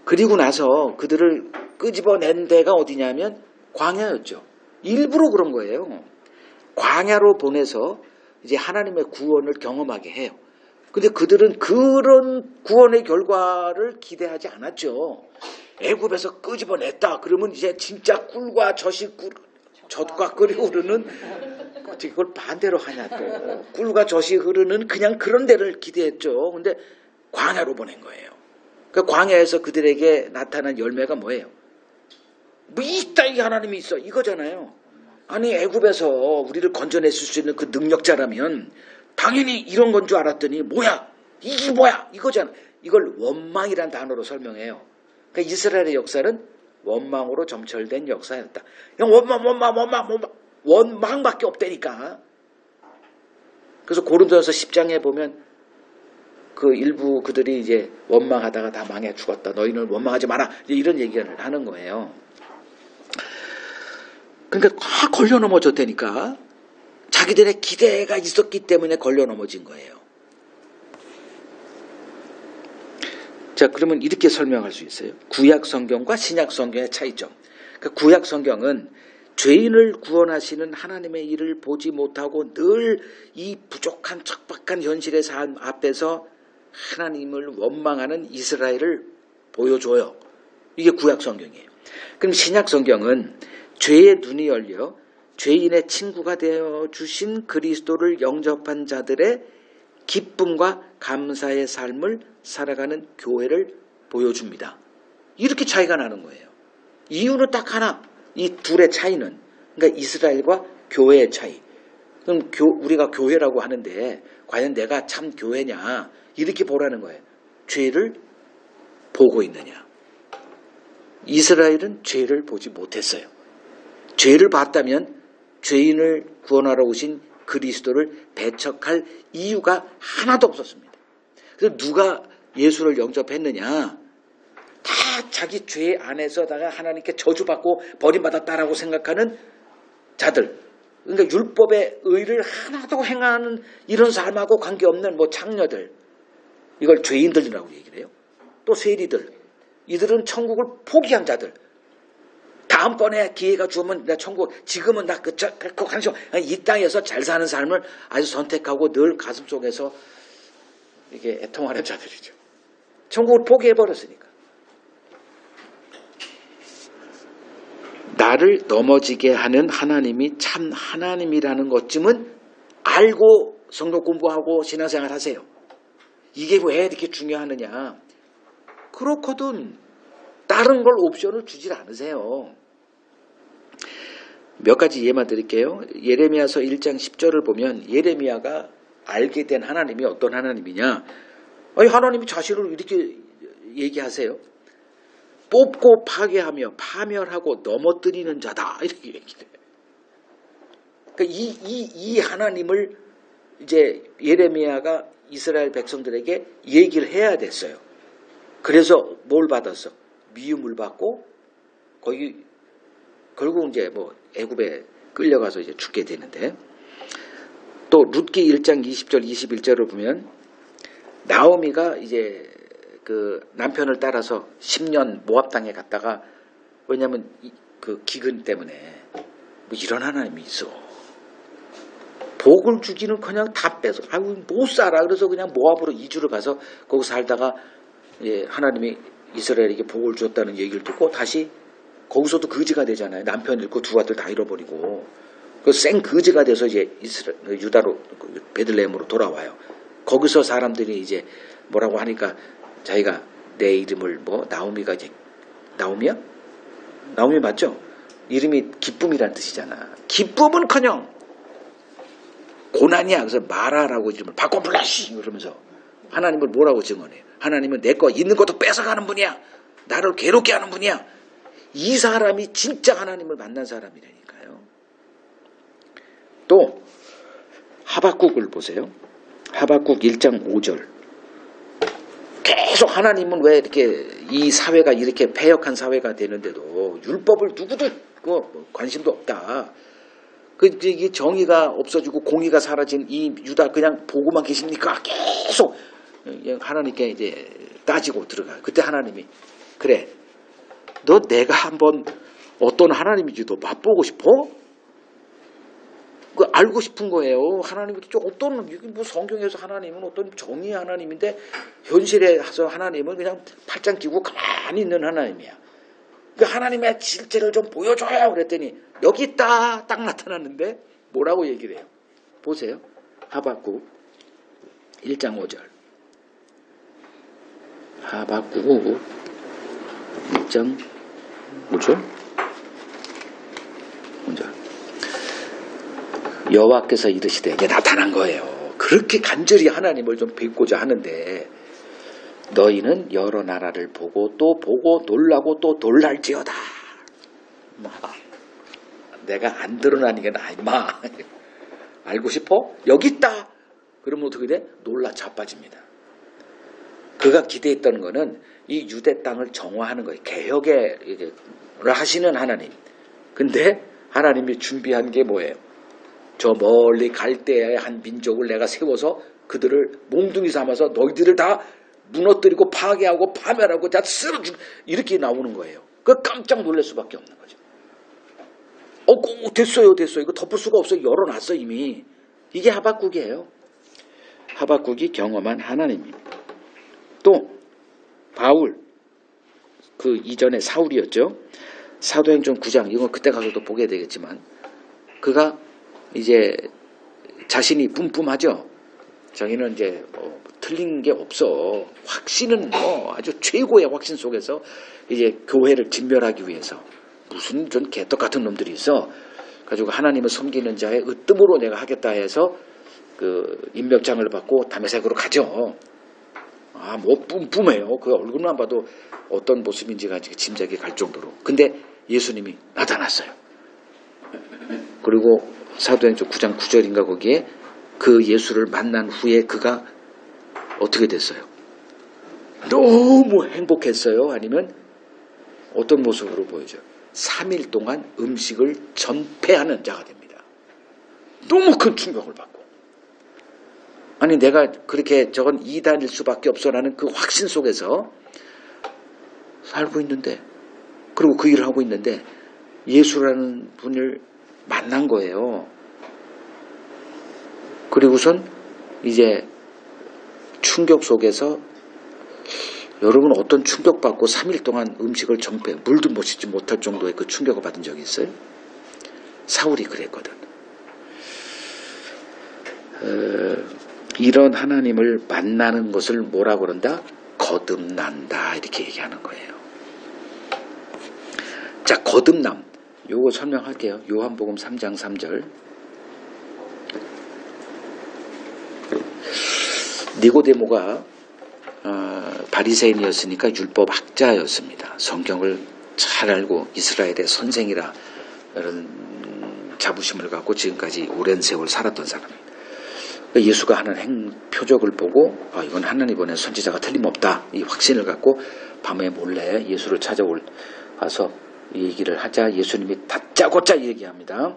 그리고 나서 그들을 끄집어낸 데가 어디냐면 광야였죠. 일부러 그런 거예요. 광야로 보내서 이제 하나님의 구원을 경험하게 해요. 근데 그들은 그런 구원의 결과를 기대하지 않았죠. 애굽에서 끄집어냈다 그러면 이제 진짜 꿀과 젖과 꿀이 흐르는, 어떻게 그걸 반대로 하냐 또. 꿀과 젖이 흐르는 그냥 그런 데를 기대했죠. 근데 광야로 보낸 거예요. 그 광야에서 그들에게 나타난 열매가 뭐예요? 뭐 있다, 이 하나님이 있어, 이거잖아요. 아니, 애굽에서 우리를 건져냈을 수 있는 그 능력자라면 당연히 이런 건 줄 알았더니 뭐야, 이게 뭐야, 이거잖아. 이걸 원망이란 단어로 설명해요. 그러니까 이스라엘의 역사는 원망으로 점철된 역사였다. 그냥 원망밖에 없다니까. 그래서 고린도전서 10장에 보면 그 일부 그들이 이제 원망하다가 다 망해 죽었다. 너희는 원망하지 마라. 이런 얘기를 하는 거예요. 그러니까 다 걸려 넘어졌다니까. 자기들의 기대가 있었기 때문에 걸려 넘어진 거예요. 자, 그러면 이렇게 설명할 수 있어요. 구약 성경과 신약 성경의 차이점. 그러니까 구약 성경은 죄인을 구원하시는 하나님의 일을 보지 못하고 늘 이 부족한 척박한 현실의 삶 앞에서 하나님을 원망하는 이스라엘을 보여줘요. 이게 구약 성경이에요. 그럼 신약 성경은 죄의 눈이 열려 죄인의 친구가 되어 주신 그리스도를 영접한 자들의 기쁨과 감사의 삶을 살아가는 교회를 보여줍니다. 이렇게 차이가 나는 거예요. 이유는 딱 하나. 이 둘의 차이는, 그러니까 이스라엘과 교회의 차이. 그럼 우리가 교회라고 하는데 과연 내가 참 교회냐 이렇게 보라는 거예요. 죄를 보고 있느냐. 이스라엘은 죄를 보지 못했어요. 죄를 봤다면 죄인을 구원하러 오신 그리스도를 배척할 이유가 하나도 없었습니다. 그래서 누가 예수를 영접했느냐? 다 자기 죄 안에서다가 하나님께 저주받고 버림받았다라고 생각하는 자들. 그러니까 율법의 의를 하나도 행하는 이런 삶하고 관계없는 창녀들. 이걸 죄인들이라고 얘기를 해요. 또 세리들. 이들은 천국을 포기한 자들. 다음번에 기회가 주면 나 천국, 지금은 나 이 땅에서 잘 사는 삶을 아주 선택하고 늘 가슴속에서 이게 애통하는 자들이죠. 천국을 포기해버렸으니까. 나를 넘어지게 하는 하나님이 참 하나님이라는 것쯤은 알고 성경 공부하고 신앙생활 하세요. 이게 왜 이렇게 중요하느냐. 그렇거든 다른 걸 옵션을 주질 않으세요. 몇 가지 예만 드릴게요. 예레미야서 1장 10절을 보면 예레미야가 알게 된 하나님이 어떤 하나님이냐. 아니 하나님이 자신을 이렇게 얘기하세요. 뽑고 파괴하며 파멸하고 넘어뜨리는 자다 이렇게 얘기해요. 그러니까 이 하나님을 이제 예레미야가 이스라엘 백성들에게 얘기를 해야 됐어요. 그래서 뭘 받았어? 미움을 받고 거기 결국 이제 애굽에 끌려가서 이제 죽게 되는데 또 룻기 1장 20절 21절을 보면 나오미가 이제 그 남편을 따라서 10년 모압 땅에 갔다가 왜냐하면 그 기근 때문에 이런 하나님이 있어. 복을 주기는커녕 다 빼서 아유 못 살아. 그래서 그냥 모압으로 이주를 가서 거기 살다가 하나님이 이스라엘에게 복을 줬다는 얘기를 듣고 다시 거기서도 거지가 되잖아요. 남편 잃고 두 아들 다 잃어버리고 그 생 거지가 돼서 이제 유다로 베들레헴으로 돌아와요. 거기서 사람들이 이제 뭐라고 하니까 자기가 내 이름을 나오미가 이제 나오미야? 나오미 맞죠? 이름이 기쁨이란 뜻이잖아. 기쁨은커녕 고난이야. 그래서 마라라고 이름을 바꿔 불라시 그러면서 하나님을 뭐라고 증언해요? 하나님은 내 거 있는 것도 뺏어가는 분이야. 나를 괴롭게 하는 분이야. 이 사람이 진짜 하나님을 만난 사람이라니까요. 또 하박국을 보세요. 하박국 1장 5절. 계속 하나님은 왜 이렇게 이 사회가 이렇게 패역한 사회가 되는데도 율법을 누구도 관심도 없다. 이게 정의가 없어지고 공의가 사라진 이 유다 그냥 보고만 계십니까? 계속 하나님께 이제 따지고 들어가요. 그때 하나님이 그래 너 내가 한번 어떤 하나님인지 너 맛보고 싶어? 그 알고 싶은 거예요. 하나님이 어떤 성경에서 하나님은 어떤 정의의 하나님인데 현실에서 하나님은 그냥 팔짱 끼고 가만히 있는 하나님이야. 그 하나님의 실체를 좀 보여줘요. 그랬더니 여기 있다 딱 나타났는데 뭐라고 얘기를 해요? 보세요. 하박국 1장 5절. 하박국 1장 5절. 여호와께서 이르시되 이게 나타난 거예요. 그렇게 간절히 하나님을 좀 뵙고자 하는데 너희는 여러 나라를 보고 또 보고 놀라고 또 놀랄지어다. 내가 안 드러나니까 임마. 알고 싶어? 여기 있다. 그러면 어떻게 돼? 놀라 자빠집니다. 그가 기대했던 거는 이 유대 땅을 정화하는 거예요. 개혁을 하시는 하나님. 근데 하나님이 준비한 게 뭐예요? 저 멀리 갈대의 한 민족을 내가 세워서 그들을 몽둥이 삼아서 너희들을 다 무너뜨리고 파괴하고 파멸하고 다 쓸어주고 이렇게 나오는 거예요. 그 깜짝 놀랄 수밖에 없는 거죠. 됐어요. 이거 덮을 수가 없어요. 열어놨어 이미. 이게 하박국이에요. 하박국이 경험한 하나님입니다. 또 바울 그 이전에 사울이었죠. 사도행전 9장 이건 그때 가서도 보게 되겠지만 그가 이제 자신이 뿜뿜하죠. 자기는 이제 틀린 게 없어. 확신은 아주 최고의 확신 속에서 이제 교회를 진멸하기 위해서 무슨 좀 개떡 같은 놈들이 있어. 가지고 하나님을 섬기는 자의 으뜸으로 내가 하겠다 해서 그 임명장을 받고 다메섹으로 가죠. 뭐 뿜뿜해요. 그 얼굴만 봐도 어떤 모습인지가 짐작이 갈 정도로. 근데 예수님이 나타났어요. 그리고 사도행전 9장 9절인가 거기에 그 예수를 만난 후에 그가 어떻게 됐어요? 너무 행복했어요? 아니면 어떤 모습으로 보여져? 3일 동안 음식을 전폐하는 자가 됩니다. 너무 큰 충격을 받고. 아니 내가 그렇게 저건 이단일 수밖에 없어라는 그 확신 속에서 살고 있는데, 그리고 그 일을 하고 있는데 예수라는 분을 만난 거예요. 그리고선 이제 충격 속에서, 여러분 어떤 충격받고 3일 동안 음식을 전폐, 물도 마시지 못할 정도의 그 충격을 받은 적이 있어요? 사울이 그랬거든. 이런 하나님을 만나는 것을 뭐라 그런다? 거듭난다, 이렇게 얘기하는 거예요. 자, 거듭남. 요거 설명할게요. 요한복음 3장 3절. 니고데모가 바리새인이었으니까 율법학자였습니다. 성경을 잘 알고 이스라엘의 선생이라 이런 자부심을 갖고 지금까지 오랜 세월 살았던 사람입니다. 예수가 하는 표적을 보고 이건 하나님 보낸 선지자가 틀림없다, 이 확신을 갖고 밤에 몰래 예수를 찾아와서 이 얘기를 하자 예수님이 다짜고짜 얘기합니다.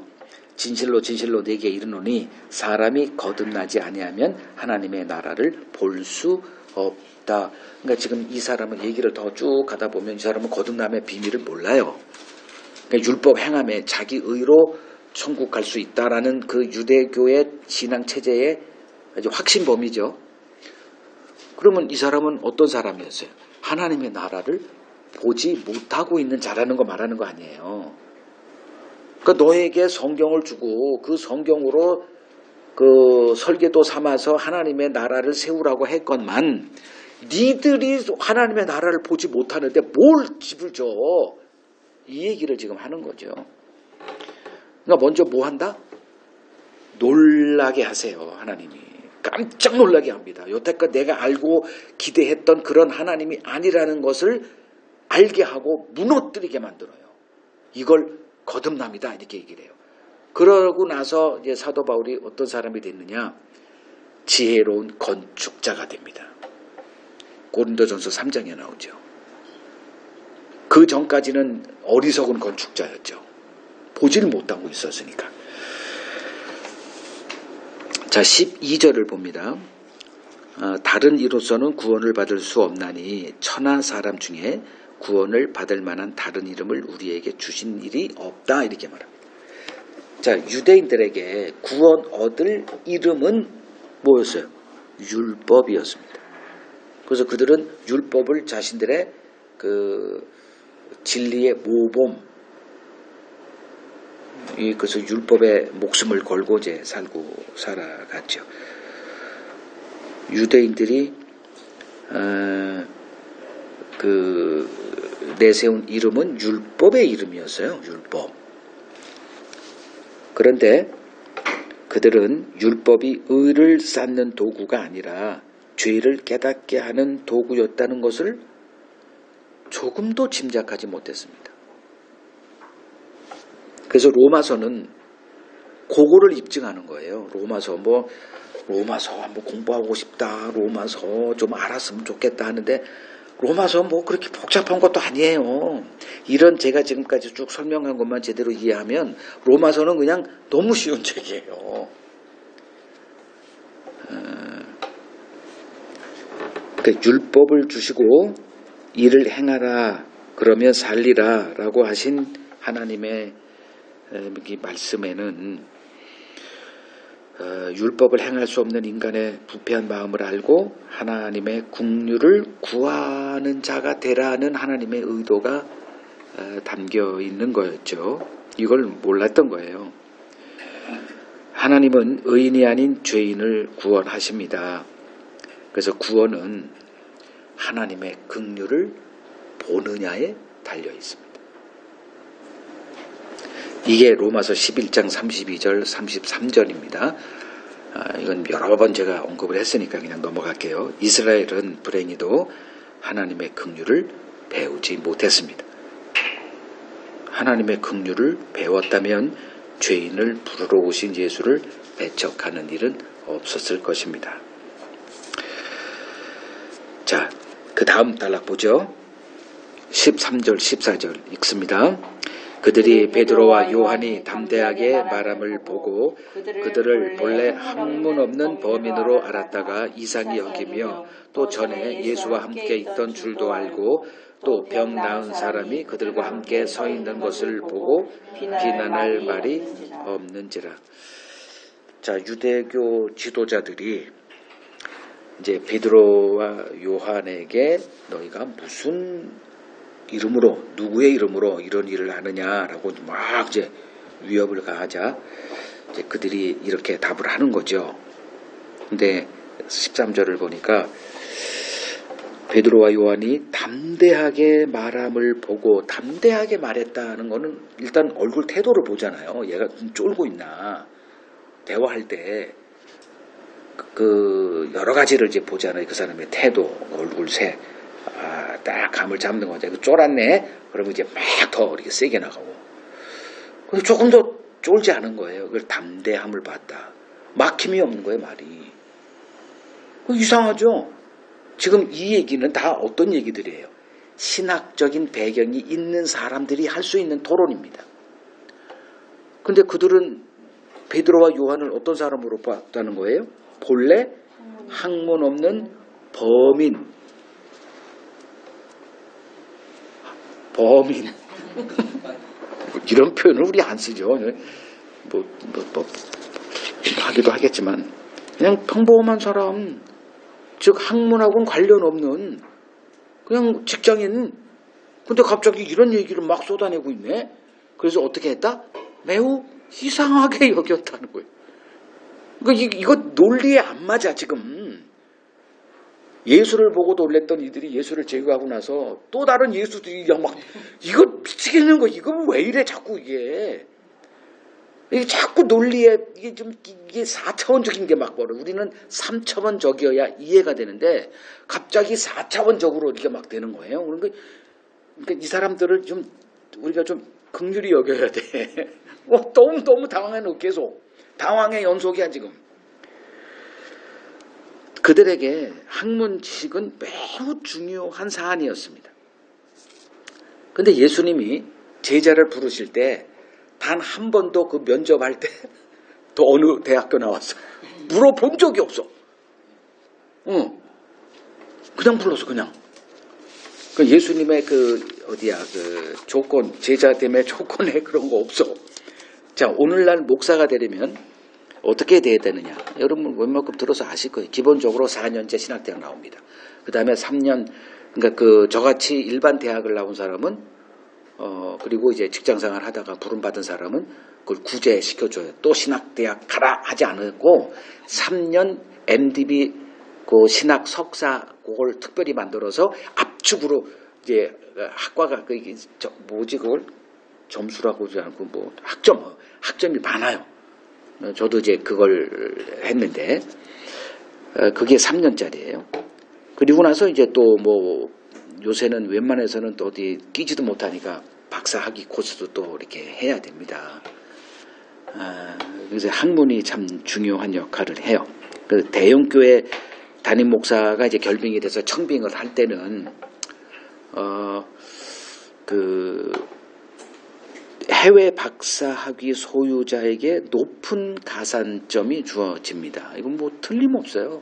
진실로 진실로 네게 이르노니 사람이 거듭나지 아니하면 하나님의 나라를 볼 수 없다. 그러니까 지금 이 사람은 얘기를 더 쭉 가다 보면 이 사람은 거듭남의 비밀을 몰라요. 그러니까 율법 행함에 자기 의로 천국 갈 수 있다라는 그 유대교의 신앙 체제의 아주 확신범이죠. 그러면 이 사람은 어떤 사람이었어요? 하나님의 나라를 보지 못하고 있는 자라는 거 말하는 거 아니에요. 그러니까 너에게 성경을 주고 그 성경으로 그 설계도 삼아서 하나님의 나라를 세우라고 했건만 니들이 하나님의 나라를 보지 못하는데 뭘 집을 줘? 이 얘기를 지금 하는 거죠. 그러니까 먼저 뭐 한다? 놀라게 하세요. 하나님이 깜짝 놀라게 합니다. 여태껏 내가 알고 기대했던 그런 하나님이 아니라는 것을 알게 하고 무너뜨리게 만들어요. 이걸 거듭남이다, 이렇게 얘기를 해요. 그러고 나서 이제 사도 바울이 어떤 사람이 됐느냐? 지혜로운 건축자가 됩니다. 고린도전서 3장에 나오죠. 그 전까지는 어리석은 건축자였죠. 보지를 못하고 있었으니까. 자, 12절을 봅니다. 다른 이로서는 구원을 받을 수 없나니 천하 사람 중에 구원을 받을 만한 다른 이름을 우리에게 주신 일이 없다, 이렇게 말합니다. 자, 유대인들에게 구원 얻을 이름은 뭐였어요? 율법이었습니다. 그래서 그들은 율법을 자신들의 그 진리의 모범, 그래서 율법에 목숨을 걸고 이제 살아갔죠. 유대인들이 내세운 이름은 율법의 이름이었어요. 율법. 그런데 그들은 율법이 의를 쌓는 도구가 아니라 죄를 깨닫게 하는 도구였다는 것을 조금도 짐작하지 못했습니다. 그래서 로마서는 그거를 입증하는 거예요. 로마서 한번 공부하고 싶다. 로마서 좀 알았으면 좋겠다 하는데 로마서 뭐 그렇게 복잡한 것도 아니에요. 이런 제가 지금까지 쭉 설명한 것만 제대로 이해하면 로마서는 그냥 너무 쉬운 책이에요. 율법을 주시고 이를 행하라 그러면 살리라 라고 하신 하나님의 이 말씀에는 율법을 행할 수 없는 인간의 부패한 마음을 알고 하나님의 긍휼을 구하는 자가 되라는 하나님의 의도가 담겨 있는 거였죠. 이걸 몰랐던 거예요. 하나님은 의인이 아닌 죄인을 구원하십니다. 그래서 구원은 하나님의 긍휼을 보느냐에 달려 있습니다. 이게 로마서 11장 32절 33절입니다. 이건 여러 번 제가 언급을 했으니까 그냥 넘어갈게요. 이스라엘은 불행히도 하나님의 긍휼을 배우지 못했습니다. 하나님의 긍휼을 배웠다면 죄인을 부르러 오신 예수를 배척하는 일은 없었을 것입니다. 자, 그 다음 단락 보죠. 13절 14절 읽습니다. 그들이 베드로와 요한이 담대하게 말함을 보고 그들을 본래 학문 없는 범인으로 알았다가 이상히 여기며 또 전에 예수와 함께 있던 줄도 알고 또 병 나은 사람이 그들과 함께 서 있는 것을 보고 비난할 말이 없는지라. 자, 유대교 지도자들이 이제 베드로와 요한에게 너희가 무슨 이름으로, 누구의 이름으로 이런 일을 하느냐라고 막 이제 위협을 가하자 이제 그들이 이렇게 답을 하는 거죠. 근데 13절을 보니까 베드로와 요한이 담대하게 말함을 보고, 담대하게 말했다는 거는 일단 얼굴 태도를 보잖아요. 얘가 좀 쫄고 있나. 대화할 때 그 여러 가지를 이제 보잖아요. 그 사람의 태도, 얼굴색, 딱 감을 잡는 거죠. 쫄았네. 그러면 이제 막 더 이렇게 세게 나가고. 근데 조금 더 쫄지 않은 거예요. 그걸 담대함을 봤다. 막힘이 없는 거예요, 말이. 이상하죠? 지금 이 얘기는 다 어떤 얘기들이에요? 신학적인 배경이 있는 사람들이 할 수 있는 토론입니다. 근데 그들은 베드로와 요한을 어떤 사람으로 봤다는 거예요? 본래 학문 없는 범인. 이런 표현을 우리 안 쓰죠. 하기도 하겠지만 그냥 평범한 사람, 즉 학문하고는 관련 없는 그냥 직장인. 근데 갑자기 이런 얘기를 막 쏟아내고 있네. 그래서 어떻게 했다? 매우 이상하게 여겼다는 거예요. 그러니까 이거 논리에 안 맞아. 지금 예수를 보고 놀랬던 이들이 예수를 제거하고 나서 또 다른 예수들이 막 이거 미치겠는 거. 이거 왜 이래 자꾸 이게 자꾸 논리에 이게 4차원적인 게 막 벌어. 우리는 3차원적이어야 이해가 되는데 갑자기 4차원적으로 이렇게 막 되는 거예요. 그러니까 이 사람들을 좀 우리가 좀 긍휼히 여겨야 돼. 너무 당황해놓고 계속 당황의 연속이야 지금. 그들에게 학문 지식은 매우 중요한 사안이었습니다. 근데 예수님이 제자를 부르실 때 단 한 번도 그 면접할 때 또 어느 대학교 나왔어 물어본 적이 없어. 그냥 불렀어. 그냥. 그 예수님의 그 조건, 제자 됨의 조건에 그런 거 없어. 자, 오늘날 목사가 되려면 어떻게 돼야 되느냐? 여러분 웬만큼 들어서 아실 거예요. 기본적으로 4년제 신학대학 나옵니다. 그 다음에 3년, 그러니까 저같이 일반 대학을 나온 사람은 그리고 이제 직장생활 하다가 부름받은 사람은 그걸 구제시켜줘요. 또 신학대학 가라 하지 않고 3년 MDB 그 신학 석사 그걸 특별히 만들어서 압축으로 이제 학과가 그걸 점수라고 하지 않고 학점이 많아요. 저도 이제 그걸 했는데 그게 3년짜리예요. 그리고 나서 이제 또 요새는 웬만해서는 또 어디 끼지도 못하니까 박사학위 코스도 또 이렇게 해야 됩니다. 그래서 학문이 참 중요한 역할을 해요. 그 대형교회 담임 목사가 이제 결빙이 돼서 청빙을 할 때는 해외 박사학위 소유자에게 높은 가산점이 주어집니다. 이건 틀림없어요.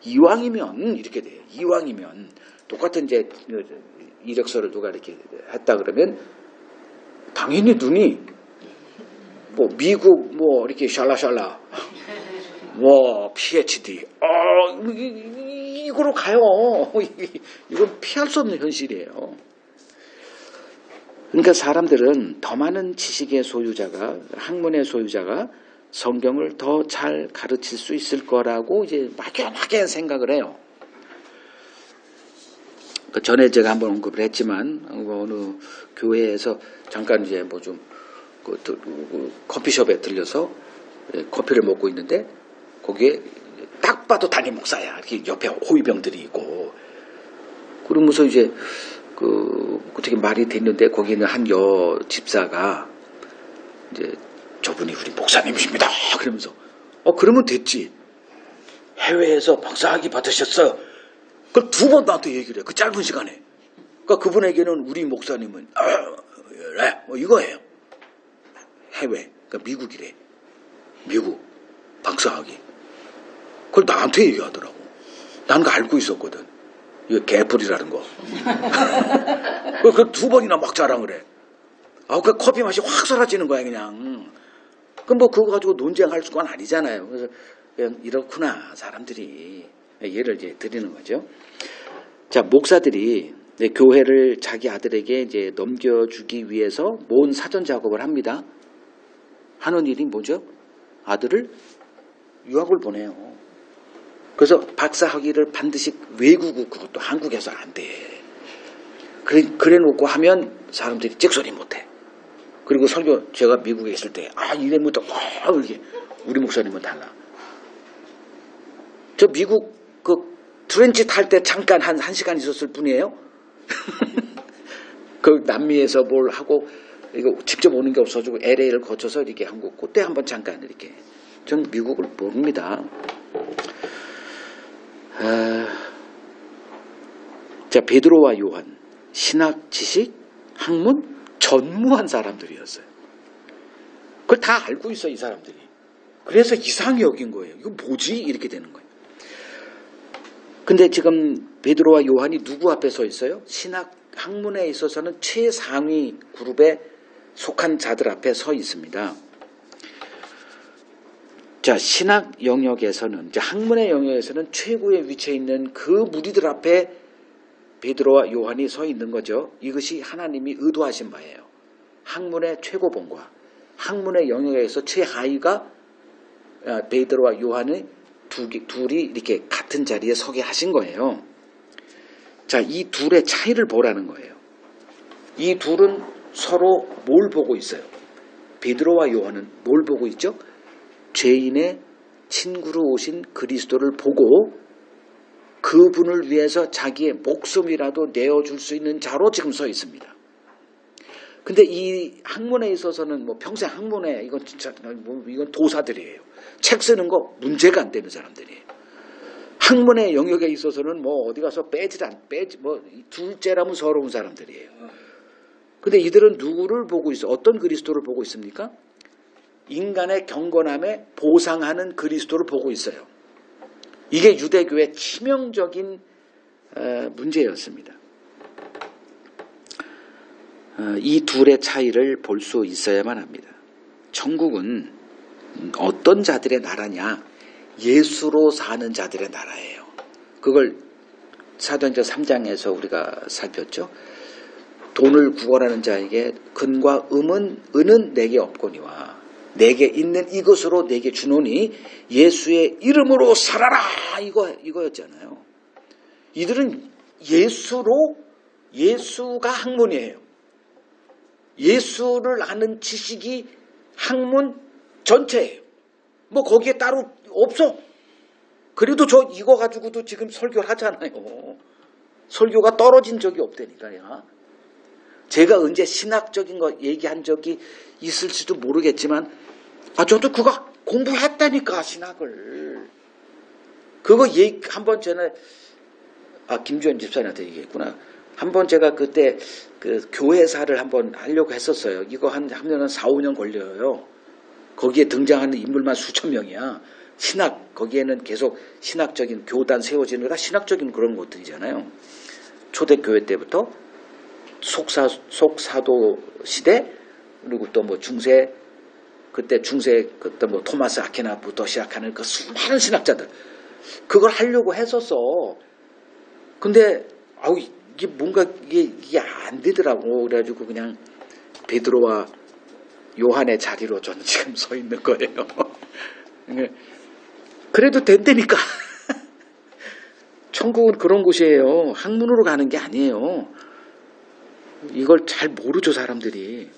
이왕이면 이렇게 돼요. 이왕이면 똑같은 이제 이력서를 누가 이렇게 했다 그러면 당연히 눈이 미국 이렇게 샬라샬라 PhD 이거로 가요. 이건 피할 수 없는 현실이에요. 그러니까 사람들은 더 많은 지식의 소유자가, 학문의 소유자가 성경을 더 잘 가르칠 수 있을 거라고 이제 막연하게 생각을 해요. 전에 제가 한번 언급을 했지만 어느 교회에서 잠깐 이제 좀 그 커피숍에 들려서 커피를 먹고 있는데 거기에 딱 봐도 담임 목사야. 이렇게 옆에 호위병들이 있고 그러면서 이제 어떻게 말이 됐는데 거기는 한 집사가 이제 저분이 우리 목사님이십니다. 그러면서 그러면 됐지. 해외에서 박사학위 받으셨어. 그걸 2번 나한테 얘기를 해. 그 짧은 시간에. 그러니까 그분에게는 우리 목사님은 이거예요. 해외. 그러니까 미국이래. 미국 박사학위. 그걸 나한테 얘기하더라고. 난 그거 알고 있었거든. 이거 개뿔이라는 거. 그 2번이나 막 자랑을 해. 그 커피 맛이 확 사라지는 거야 그냥. 그럼 뭐 그거 가지고 논쟁할 건 아니잖아요. 그래서 그냥 이렇구나 사람들이 예를 이제 드리는 거죠. 자, 목사들이 교회를 자기 아들에게 이제 넘겨주기 위해서 뭔 사전 작업을 합니다. 하는 일이 뭐죠? 아들을 유학을 보내요. 그래서 박사 학위를 반드시 외국으로, 그것도 한국에서 안 돼. 그래 놓고 하면 사람들이 찍소리 못 해. 그리고 설교, 제가 미국에 있을 때, 이래부터, 이렇게, 우리 목사님은 달라. 저 미국 트렌치 탈 때 잠깐 한 시간 있었을 뿐이에요. 그 남미에서 뭘 하고, 이거 직접 오는 게 없어지고 LA를 거쳐서 이렇게 한국, 그때 한번 잠깐 이렇게. 전 미국을 모릅니다. 자, 베드로와 요한, 신학 지식, 학문, 전무한 사람들이었어요. 그걸 다 알고 있어, 이 사람들이. 그래서 이상히 여긴 거예요. 이거 뭐지? 이렇게 되는 거예요. 근데 지금 베드로와 요한이 누구 앞에 서 있어요? 신학 학문에 있어서는 최상위 그룹에 속한 자들 앞에 서 있습니다. 자, 신학 영역에서는, 이제 학문의 영역에서는 최고의 위치에 있는 그 무리들 앞에 베드로와 요한이 서 있는 거죠. 이것이 하나님이 의도하신 바예요. 학문의 최고봉과 학문의 영역에서 최하위가 베드로와 요한의 둘이 이렇게 같은 자리에 서게 하신 거예요. 자, 이 둘의 차이를 보라는 거예요. 이 둘은 서로 뭘 보고 있어요? 베드로와 요한은 뭘 보고 있죠? 죄인의 친구로 오신 그리스도를 보고 그분을 위해서 자기의 목숨이라도 내어줄 수 있는 자로 지금 서 있습니다. 근데 이 학문에 있어서는 뭐 평생 학문에 이건 진짜 이건 도사들이에요. 책 쓰는 거 문제가 안 되는 사람들이에요. 학문의 영역에 있어서는 뭐 어디 가서 빼지 뭐 둘째라면 서러운 사람들이에요. 근데 이들은 누구를 보고 있어? 어떤 그리스도를 보고 있습니까? 인간의 경건함에 보상하는 그리스도를 보고 있어요. 이게 유대교의 치명적인 문제였습니다. 이 둘의 차이를 볼 수 있어야만 합니다. 천국은 어떤 자들의 나라냐? 예수로 사는 자들의 나라예요. 그걸 사도행전 3장에서 우리가 살폈죠. 돈을 구원하는 자에게 금과 은은 내게 없거니와 내게 있는 이것으로 내게 주노니 예수의 이름으로 살아라, 이거였잖아요. 이들은 예수가 학문이에요. 예수를 아는 지식이 학문 전체예요. 뭐 거기에 따로 없어. 그래도 저 이거 가지고도 지금 설교를 하잖아요. 설교가 떨어진 적이 없다니까요. 제가 언제 신학적인 거 얘기한 적이 있을지도 모르겠지만 저도 그거 공부했다니까, 신학을. 그거 한번 전에 김주현 집사님한테 얘기했구나. 한번 제가 그때 그 교회사를 한번 하려고 했었어요. 이거 하면은 4, 5년 걸려요. 거기에 등장하는 인물만 수천 명이야. 거기에는 계속 신학적인 교단 세워지는 거라 신학적인 그런 것들이잖아요. 초대교회 때부터 속사도 시대, 그리고 또 뭐 중세, 그때 뭐 토마스 아퀴나부터 시작하는 그 수많은 신학자들. 그걸 하려고 했었어. 근데, 이게 뭔가 이게 안 되더라고. 그래가지고 그냥 베드로와 요한의 자리로 저는 지금 서 있는 거예요. 그래도 된다니까. 천국은 그런 곳이에요. 학문으로 가는 게 아니에요. 이걸 잘 모르죠, 사람들이.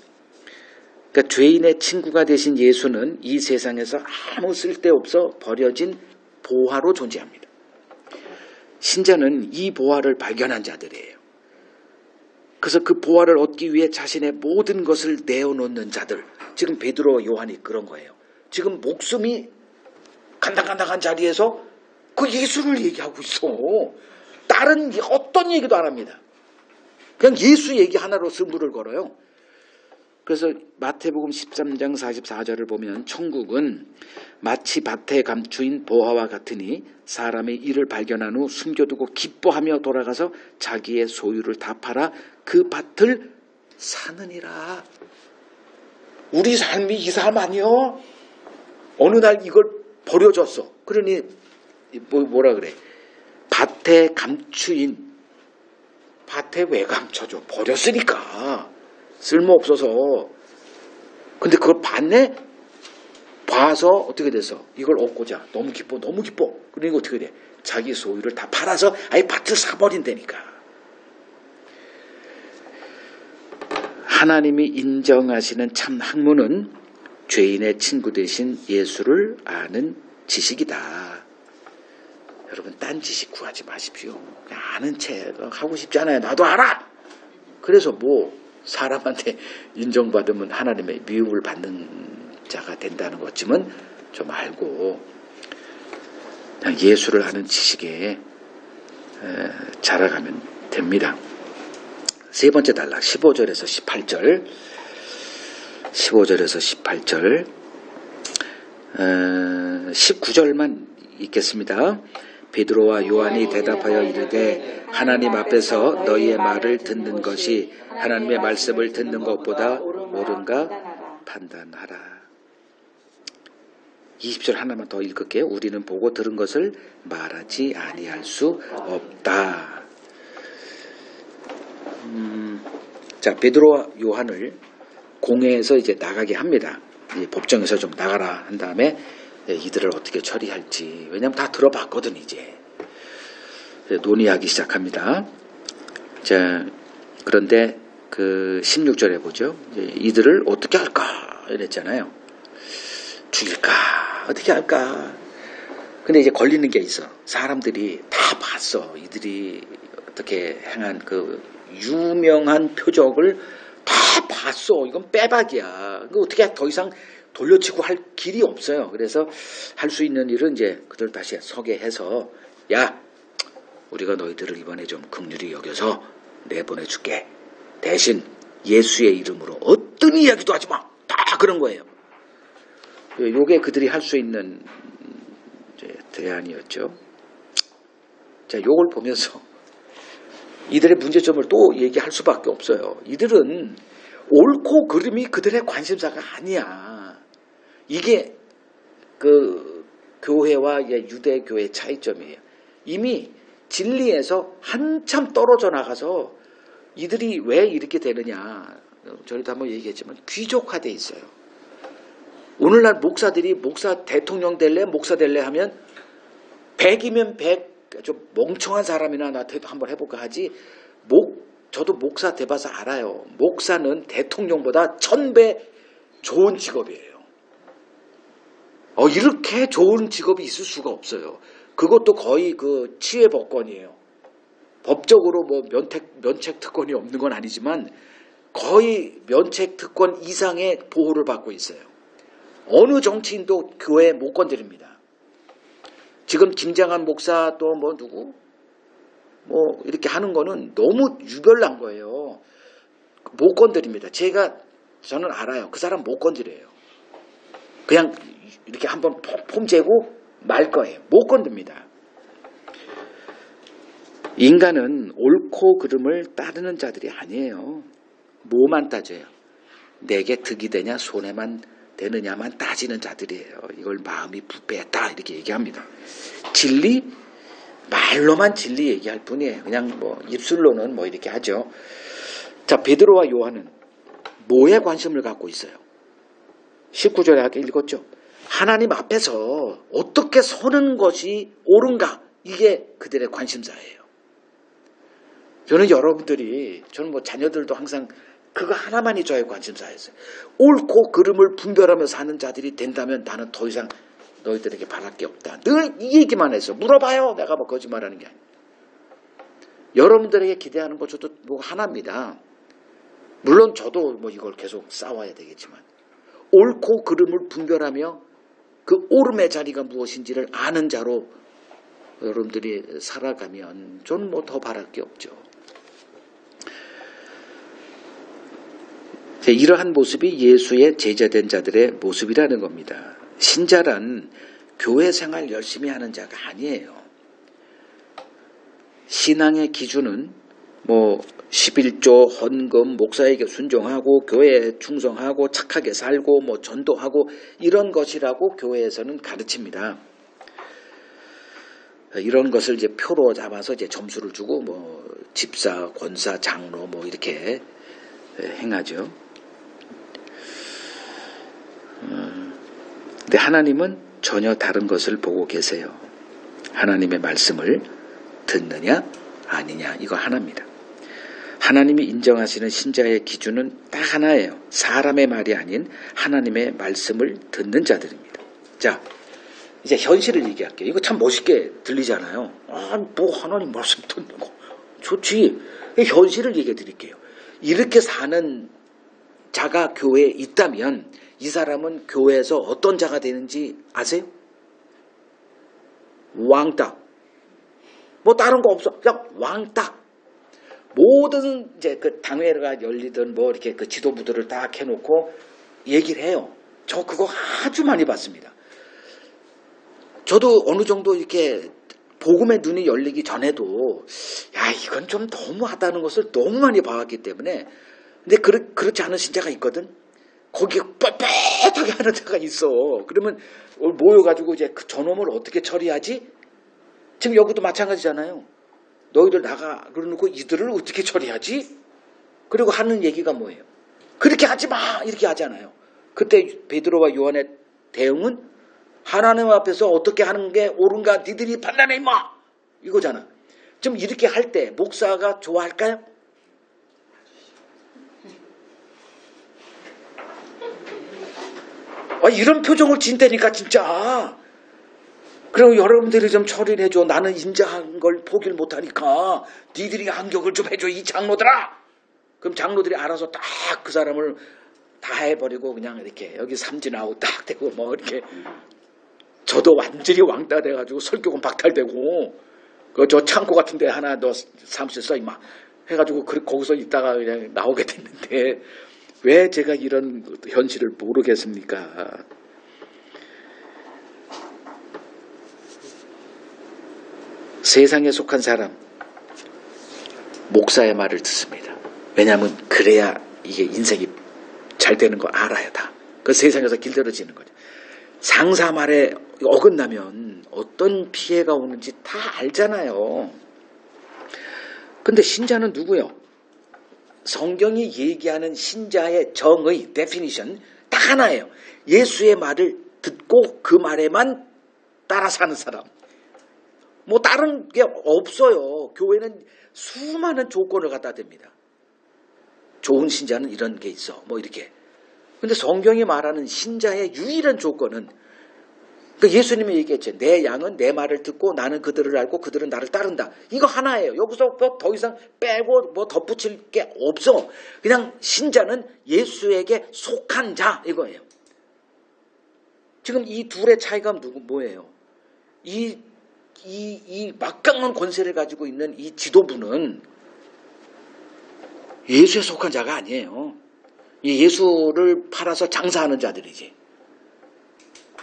그러니까 죄인의 친구가 되신 예수는 이 세상에서 아무 쓸데없어 버려진 보화로 존재합니다. 신자는 이 보화를 발견한 자들이에요. 그래서 그 보화를 얻기 위해 자신의 모든 것을 내어놓는 자들. 지금 베드로 요한이 그런 거예요. 지금 목숨이 간당간당한 자리에서 그 예수를 얘기하고 있어. 다른 어떤 얘기도 안 합니다. 그냥 예수 얘기 하나로 승부를 걸어요. 그래서 마태복음 13장 44절을 보면 천국은 마치 밭에 감추인 보화와 같으니 사람이 이를 발견한 후 숨겨두고 기뻐하며 돌아가서 자기의 소유를 다 팔아 그 밭을 사느니라. 우리 삶이 이 삶 아니요? 어느 날 이걸 버려줬어. 그러니 뭐라 그래? 밭에 감추인, 밭에 왜 감춰줘? 버렸으니까. 쓸모없어서. 근데 그걸 봤네? 봐서 어떻게 돼서 이걸 얻고자 너무 기뻐. 그러니까 어떻게 돼? 자기 소유를 다 팔아서 아예 밭을 사버린다니까. 하나님이 인정하시는 참 학문은 죄인의 친구 되신 예수를 아는 지식이다. 여러분 딴 지식 구하지 마십시오. 그냥 아는 체 하고 싶지 않아요. 나도 알아. 그래서 뭐 사람한테 인정받으면 하나님의 미움을 받는 자가 된다는 것쯤은 좀 알고 그냥 예수를 아는 지식에 자라가면 됩니다. 세 번째 단락 15절에서 18절 19절만 읽겠습니다. 베드로와 요한이 대답하여 이르되 하나님 앞에서 너희의 말을 듣는 것이 하나님의 말씀을 듣는 것보다 옳은가 판단하라. 20절 하나만 더 읽을게요. 우리는 보고 들은 것을 말하지 아니할 수 없다. 자, 베드로와 요한을 공회에서 이제 나가게 합니다. 법정에서 좀 나가라 한 다음에 이들을 어떻게 처리할지. 왜냐하면 다 들어봤거든 이제. 논의하기 시작합니다. 자, 그런데 그 16절에 보죠. 이들을 어떻게 할까 이랬잖아요. 죽일까? 어떻게 할까? 근데 이제 걸리는 게 있어. 사람들이 다 봤어. 이들이 어떻게 행한 그 유명한 표적을 다 봤어. 이건 빼박이야. 어떻게 더 이상 돌려치고 할 길이 없어요. 그래서 할 수 있는 일은 이제 그들 다시 서게 해서 야, 우리가 너희들을 이번에 좀 긍휼히 여겨서 내보내줄게. 대신 예수의 이름으로 어떤 이야기도 하지 마. 다 그런 거예요. 요게 그들이 할 수 있는 대안이었죠. 자, 요걸 보면서 이들의 문제점을 또 얘기할 수밖에 없어요. 이들은 옳고 그름이 그들의 관심사가 아니야. 이게 그 교회와 유대교의 차이점이에요. 이미 진리에서 한참 떨어져 나가서 이들이 왜 이렇게 되느냐. 저희도 한번 얘기했지만 귀족화돼 있어요. 오늘날 목사들이 목사 대통령 될래 목사 될래 하면 100이면 100 좀 멍청한 사람이나 나한테도 한번 해볼까 하지. 저도 목사 돼봐서 알아요. 목사는 대통령보다 1000배 좋은 직업이에요. 이렇게 좋은 직업이 있을 수가 없어요. 그것도 거의 그 치외법권이에요. 법적으로 뭐 면책 특권이 없는 건 아니지만 거의 면책 특권 이상의 보호를 받고 있어요. 어느 정치인도 교회에 못 건드립니다. 지금 김장한 목사 또 뭐 누구 뭐 이렇게 하는 거는 너무 유별난 거예요. 못 건드립니다. 저는 알아요. 그 사람 못 건드려요. 그냥 이렇게 한번 폼 재고 말 거예요. 못 건듭니다. 인간은 옳고 그름을 따르는 자들이 아니에요. 뭐만 따져요? 내게 득이 되냐 손해만 되느냐만 따지는 자들이에요. 이걸 마음이 부패했다 이렇게 얘기합니다. 진리? 말로만 진리 얘기할 뿐이에요. 그냥 뭐 입술로는 뭐 이렇게 하죠. 자, 베드로와 요한은 뭐에 관심을 갖고 있어요? 19절에 아까 읽었죠. 하나님 앞에서 어떻게 서는 것이 옳은가? 이게 그들의 관심사예요. 저는 뭐 자녀들도 항상 그거 하나만이 저의 관심사였어요. 옳고 그름을 분별하며 사는 자들이 된다면 나는 더 이상 너희들에게 바랄 게 없다. 늘 이 얘기만 했어. 물어봐요. 내가 뭐 거짓말하는 게 아니야. 여러분들에게 기대하는 것 저도 뭐 하나입니다. 물론 저도 뭐 이걸 계속 싸워야 되겠지만 옳고 그름을 분별하며 그 옳음의 자리가 무엇인지를 아는 자로 여러분들이 살아가면 저는 뭐 더 바랄 게 없죠. 이러한 모습이 예수의 제자된 자들의 모습이라는 겁니다. 신자란 교회 생활 열심히 하는 자가 아니에요. 신앙의 기준은 뭐 11조, 헌금, 목사에게 순종하고 교회에 충성하고 착하게 살고 뭐 전도하고 이런 것이라고 교회에서는 가르칩니다. 이런 것을 이제 표로 잡아서 이제 점수를 주고 뭐 집사, 권사, 장로 뭐 이렇게 행하죠. 근데 하나님은 전혀 다른 것을 보고 계세요. 하나님의 말씀을 듣느냐 아니냐 이거 하나입니다. 하나님이 인정하시는 신자의 기준은 딱 하나예요. 사람의 말이 아닌 하나님의 말씀을 듣는 자들입니다. 자, 이제 현실을 얘기할게요. 이거 참 멋있게 들리잖아요. 뭐 하나님 말씀 듣는 거 좋지. 현실을 얘기해 드릴게요. 이렇게 사는 자가 교회에 있다면 이 사람은 교회에서 어떤 자가 되는지 아세요? 왕따. 뭐 다른 거 없어. 그냥 왕따. 모든 이제 그 당회가 열리든 뭐 이렇게 그 지도부들을 딱 해놓고 얘기를 해요. 저 그거 아주 많이 봤습니다. 저도 어느 정도 이렇게 복음의 눈이 열리기 전에도 야 이건 좀 너무하다는 것을 너무 많이 봐왔기 때문에 근데 그렇지 않은 신자가 있거든. 거기에 뻣뻣하게 하는 자가 있어. 그러면 모여가지고 이제 그 저놈을 어떻게 처리하지? 지금 여기도 마찬가지잖아요. 너희들 나가 그러놓고 이들을 어떻게 처리하지? 그리고 하는 얘기가 뭐예요? 그렇게 하지 마 이렇게 하잖아요. 그때 베드로와 요한의 대응은 하나님 앞에서 어떻게 하는 게 옳은가 니들이 판단해 임마 이거잖아. 좀 이렇게 할 때 목사가 좋아할까요? 이런 표정을 진다니까 진짜. 그리고 여러분들이 좀 처리를 해줘. 나는 인자한 걸 포기를 못하니까 니들이 간격을 좀 해줘 이 장로들아. 그럼 장로들이 알아서 딱 그 사람을 다 해버리고 그냥 이렇게 여기 삼진하고 딱 되고 뭐 이렇게 저도 완전히 왕따 돼가지고 설교금 박탈되고 그 저 창고 같은데 하나 너 사무실 써 임마 해가지고 거기서 있다가 그냥 나오게 됐는데 왜 제가 이런 현실을 모르겠습니까? 세상에 속한 사람 목사의 말을 듣습니다. 왜냐하면 그래야 이게 인생이 잘 되는 거 알아요 다. 그 세상에서 길들여지는 거죠. 상사 말에 어긋나면 어떤 피해가 오는지 다 알잖아요. 근데 신자는 누구요? 성경이 얘기하는 신자의 정의, 데피니션 딱 하나예요. 예수의 말을 듣고 그 말에만 따라 사는 사람. 뭐 다른 게 없어요. 교회는 수많은 조건을 갖다 댑니다. 좋은 신자는 이런 게 있어. 뭐 이렇게. 근데 성경이 말하는 신자의 유일한 조건은 예수님이 얘기했죠. 내 양은 내 말을 듣고 나는 그들을 알고 그들은 나를 따른다. 이거 하나예요. 여기서 더 이상 빼고 뭐 덧붙일 게 없어. 그냥 신자는 예수에게 속한 자 이거예요. 지금 이 둘의 차이가 뭐예요? 이 막강한 권세를 가지고 있는 이 지도부는 예수에 속한 자가 아니에요. 예수를 팔아서 장사하는 자들이지.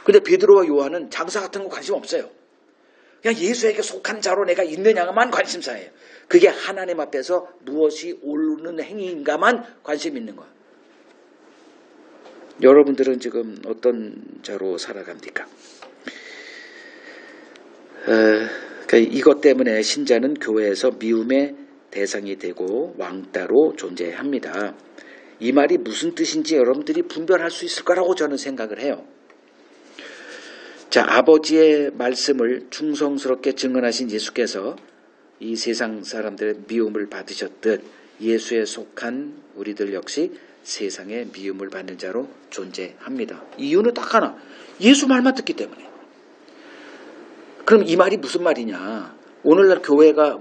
근데 베드로와 요한은 장사 같은 거 관심 없어요. 그냥 예수에게 속한 자로 내가 있느냐만 관심사예요. 그게 하나님 앞에서 무엇이 옳은 행위인가만 관심 있는 거야. 여러분들은 지금 어떤 자로 살아갑니까? 그러니까 이것 때문에 신자는 교회에서 미움의 대상이 되고 왕따로 존재합니다. 이 말이 무슨 뜻인지 여러분들이 분별할 수 있을 거라고 저는 생각을 해요. 자, 아버지의 말씀을 충성스럽게 증언하신 예수께서 이 세상 사람들의 미움을 받으셨듯 예수에 속한 우리들 역시 세상에 미움을 받는 자로 존재합니다. 이유는 딱 하나. 예수 말만 듣기 때문에. 그럼 이 말이 무슨 말이냐? 오늘날 교회가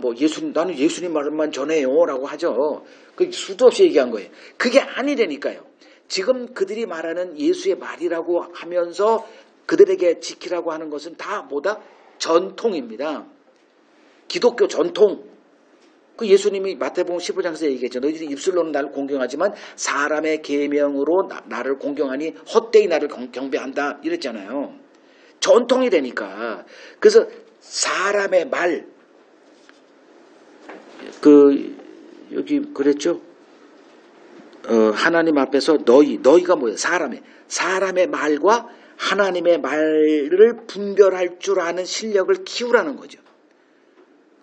나는 예수님 말만 전해요라고 하죠. 그 수도 없이 얘기한 거예요. 그게 아니라니까요. 지금 그들이 말하는 예수의 말이라고 하면서 그들에게 지키라고 하는 것은 다 뭐다? 전통입니다. 기독교 전통. 그 예수님이 마태복음 15장에서 얘기했죠. 너희들이 입술로는 나를 공경하지만 사람의 계명으로 나를 공경하니 헛되이 나를 경배한다 이랬잖아요. 전통이 되니까. 그래서 사람의 말, 여기 그랬죠. 하나님 앞에서 너희가 뭐예요? 사람의 말과 하나님의 말을 분별할 줄 아는 실력을 키우라는 거죠.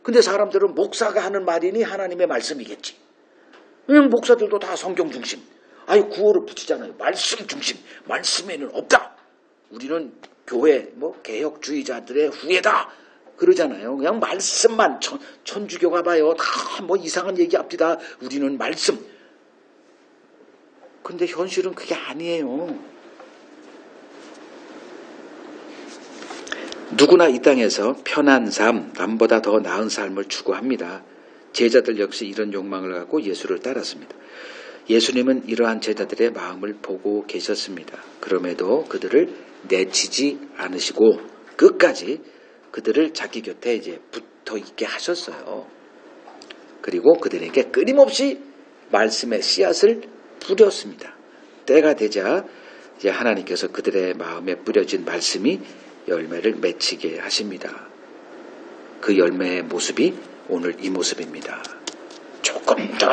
근데 사람들은 목사가 하는 말이니 하나님의 말씀이겠지. 왜냐면 목사들도 다 성경 중심. 구호를 붙이잖아요. 말씀 중심. 말씀에는 없다. 우리는 교회 개혁주의자들의 후예다. 그러잖아요. 그냥 말씀만 천주교 가봐요. 다 이상한 얘기 합디다. 우리는 말씀. 근데 현실은 그게 아니에요. 누구나 이 땅에서 편한 삶, 남보다 더 나은 삶을 추구합니다. 제자들 역시 이런 욕망을 갖고 예수를 따랐습니다. 예수님은 이러한 제자들의 마음을 보고 계셨습니다. 그럼에도 그들을 내치지 않으시고 끝까지 그들을 자기 곁에 이제 붙어 있게 하셨어요. 그리고 그들에게 끊임없이 말씀의 씨앗을 뿌렸습니다. 때가 되자 이제 하나님께서 그들의 마음에 뿌려진 말씀이 열매를 맺히게 하십니다. 그 열매의 모습이 오늘 이 모습입니다. 조금 더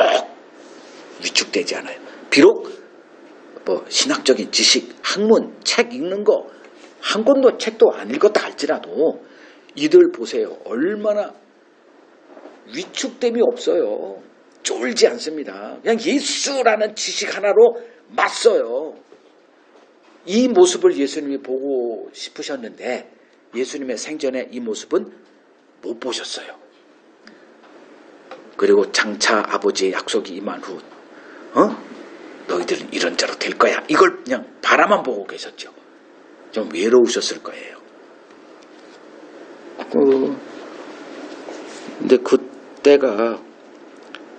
위축되지 않아요. 비록 신학적인 지식, 학문, 책 읽는 거 한 권도 책도 안 읽었다 할지라도 이들 보세요. 얼마나 위축됨이 없어요. 쫄지 않습니다. 그냥 예수라는 지식 하나로 맞서요. 이 모습을 예수님이 보고 싶으셨는데 예수님의 생전에 이 모습은 못 보셨어요. 그리고 장차 아버지의 약속이 임한 후 너희들은 이런 자로 될 거야. 이걸 그냥 바라만 보고 계셨죠. 좀 외로우셨을 거예요. 근데 그때가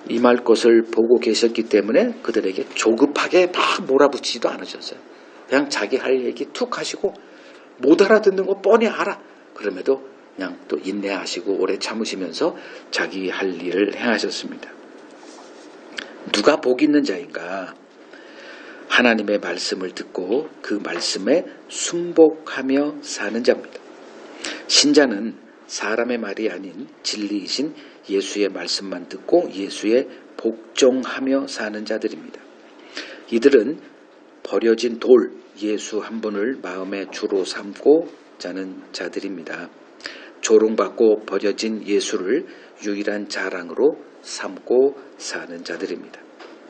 임할 것을 보고 계셨기 때문에 그들에게 조급하게 막 몰아붙이지도 않으셨어요. 그냥 자기 할 얘기 툭 하시고 못 알아듣는 거 뻔히 알아. 그럼에도 그냥 또 인내하시고 오래 참으시면서 자기 할 일을 행하셨습니다. 누가 복 있는 자인가? 하나님의 말씀을 듣고 그 말씀에 순복하며 사는 자입니다. 신자는 사람의 말이 아닌 진리이신 예수의 말씀만 듣고 예수에 복종하며 사는 자들입니다. 이들은 버려진 돌, 예수 한 분을 마음의 주로 삼고 자는 자들입니다. 조롱받고 버려진 예수를 유일한 자랑으로 삼고 사는 자들입니다.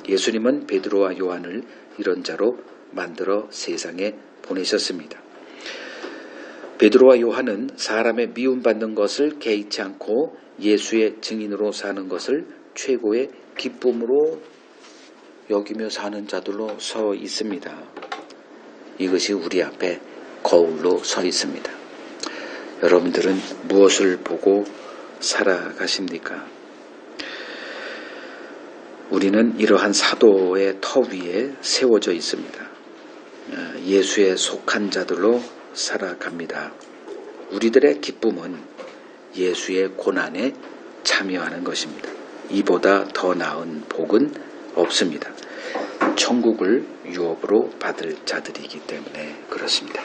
예수님은 베드로와 요한을 이런 자로 만들어 세상에 보내셨습니다. 베드로와 요한은 사람의 미움받는 것을 개의치 않고 예수의 증인으로 사는 것을 최고의 기쁨으로 여기며 사는 자들로 서 있습니다. 이것이 우리 앞에 거울로 서 있습니다. 여러분들은 무엇을 보고 살아가십니까? 우리는 이러한 사도의 터 위에 세워져 있습니다. 예수에 속한 자들로 살아갑니다. 우리들의 기쁨은 예수의 고난에 참여하는 것입니다. 이보다 더 나은 복은 없습니다. 천국을 유업으로 받을 자들이기 때문에 그렇습니다.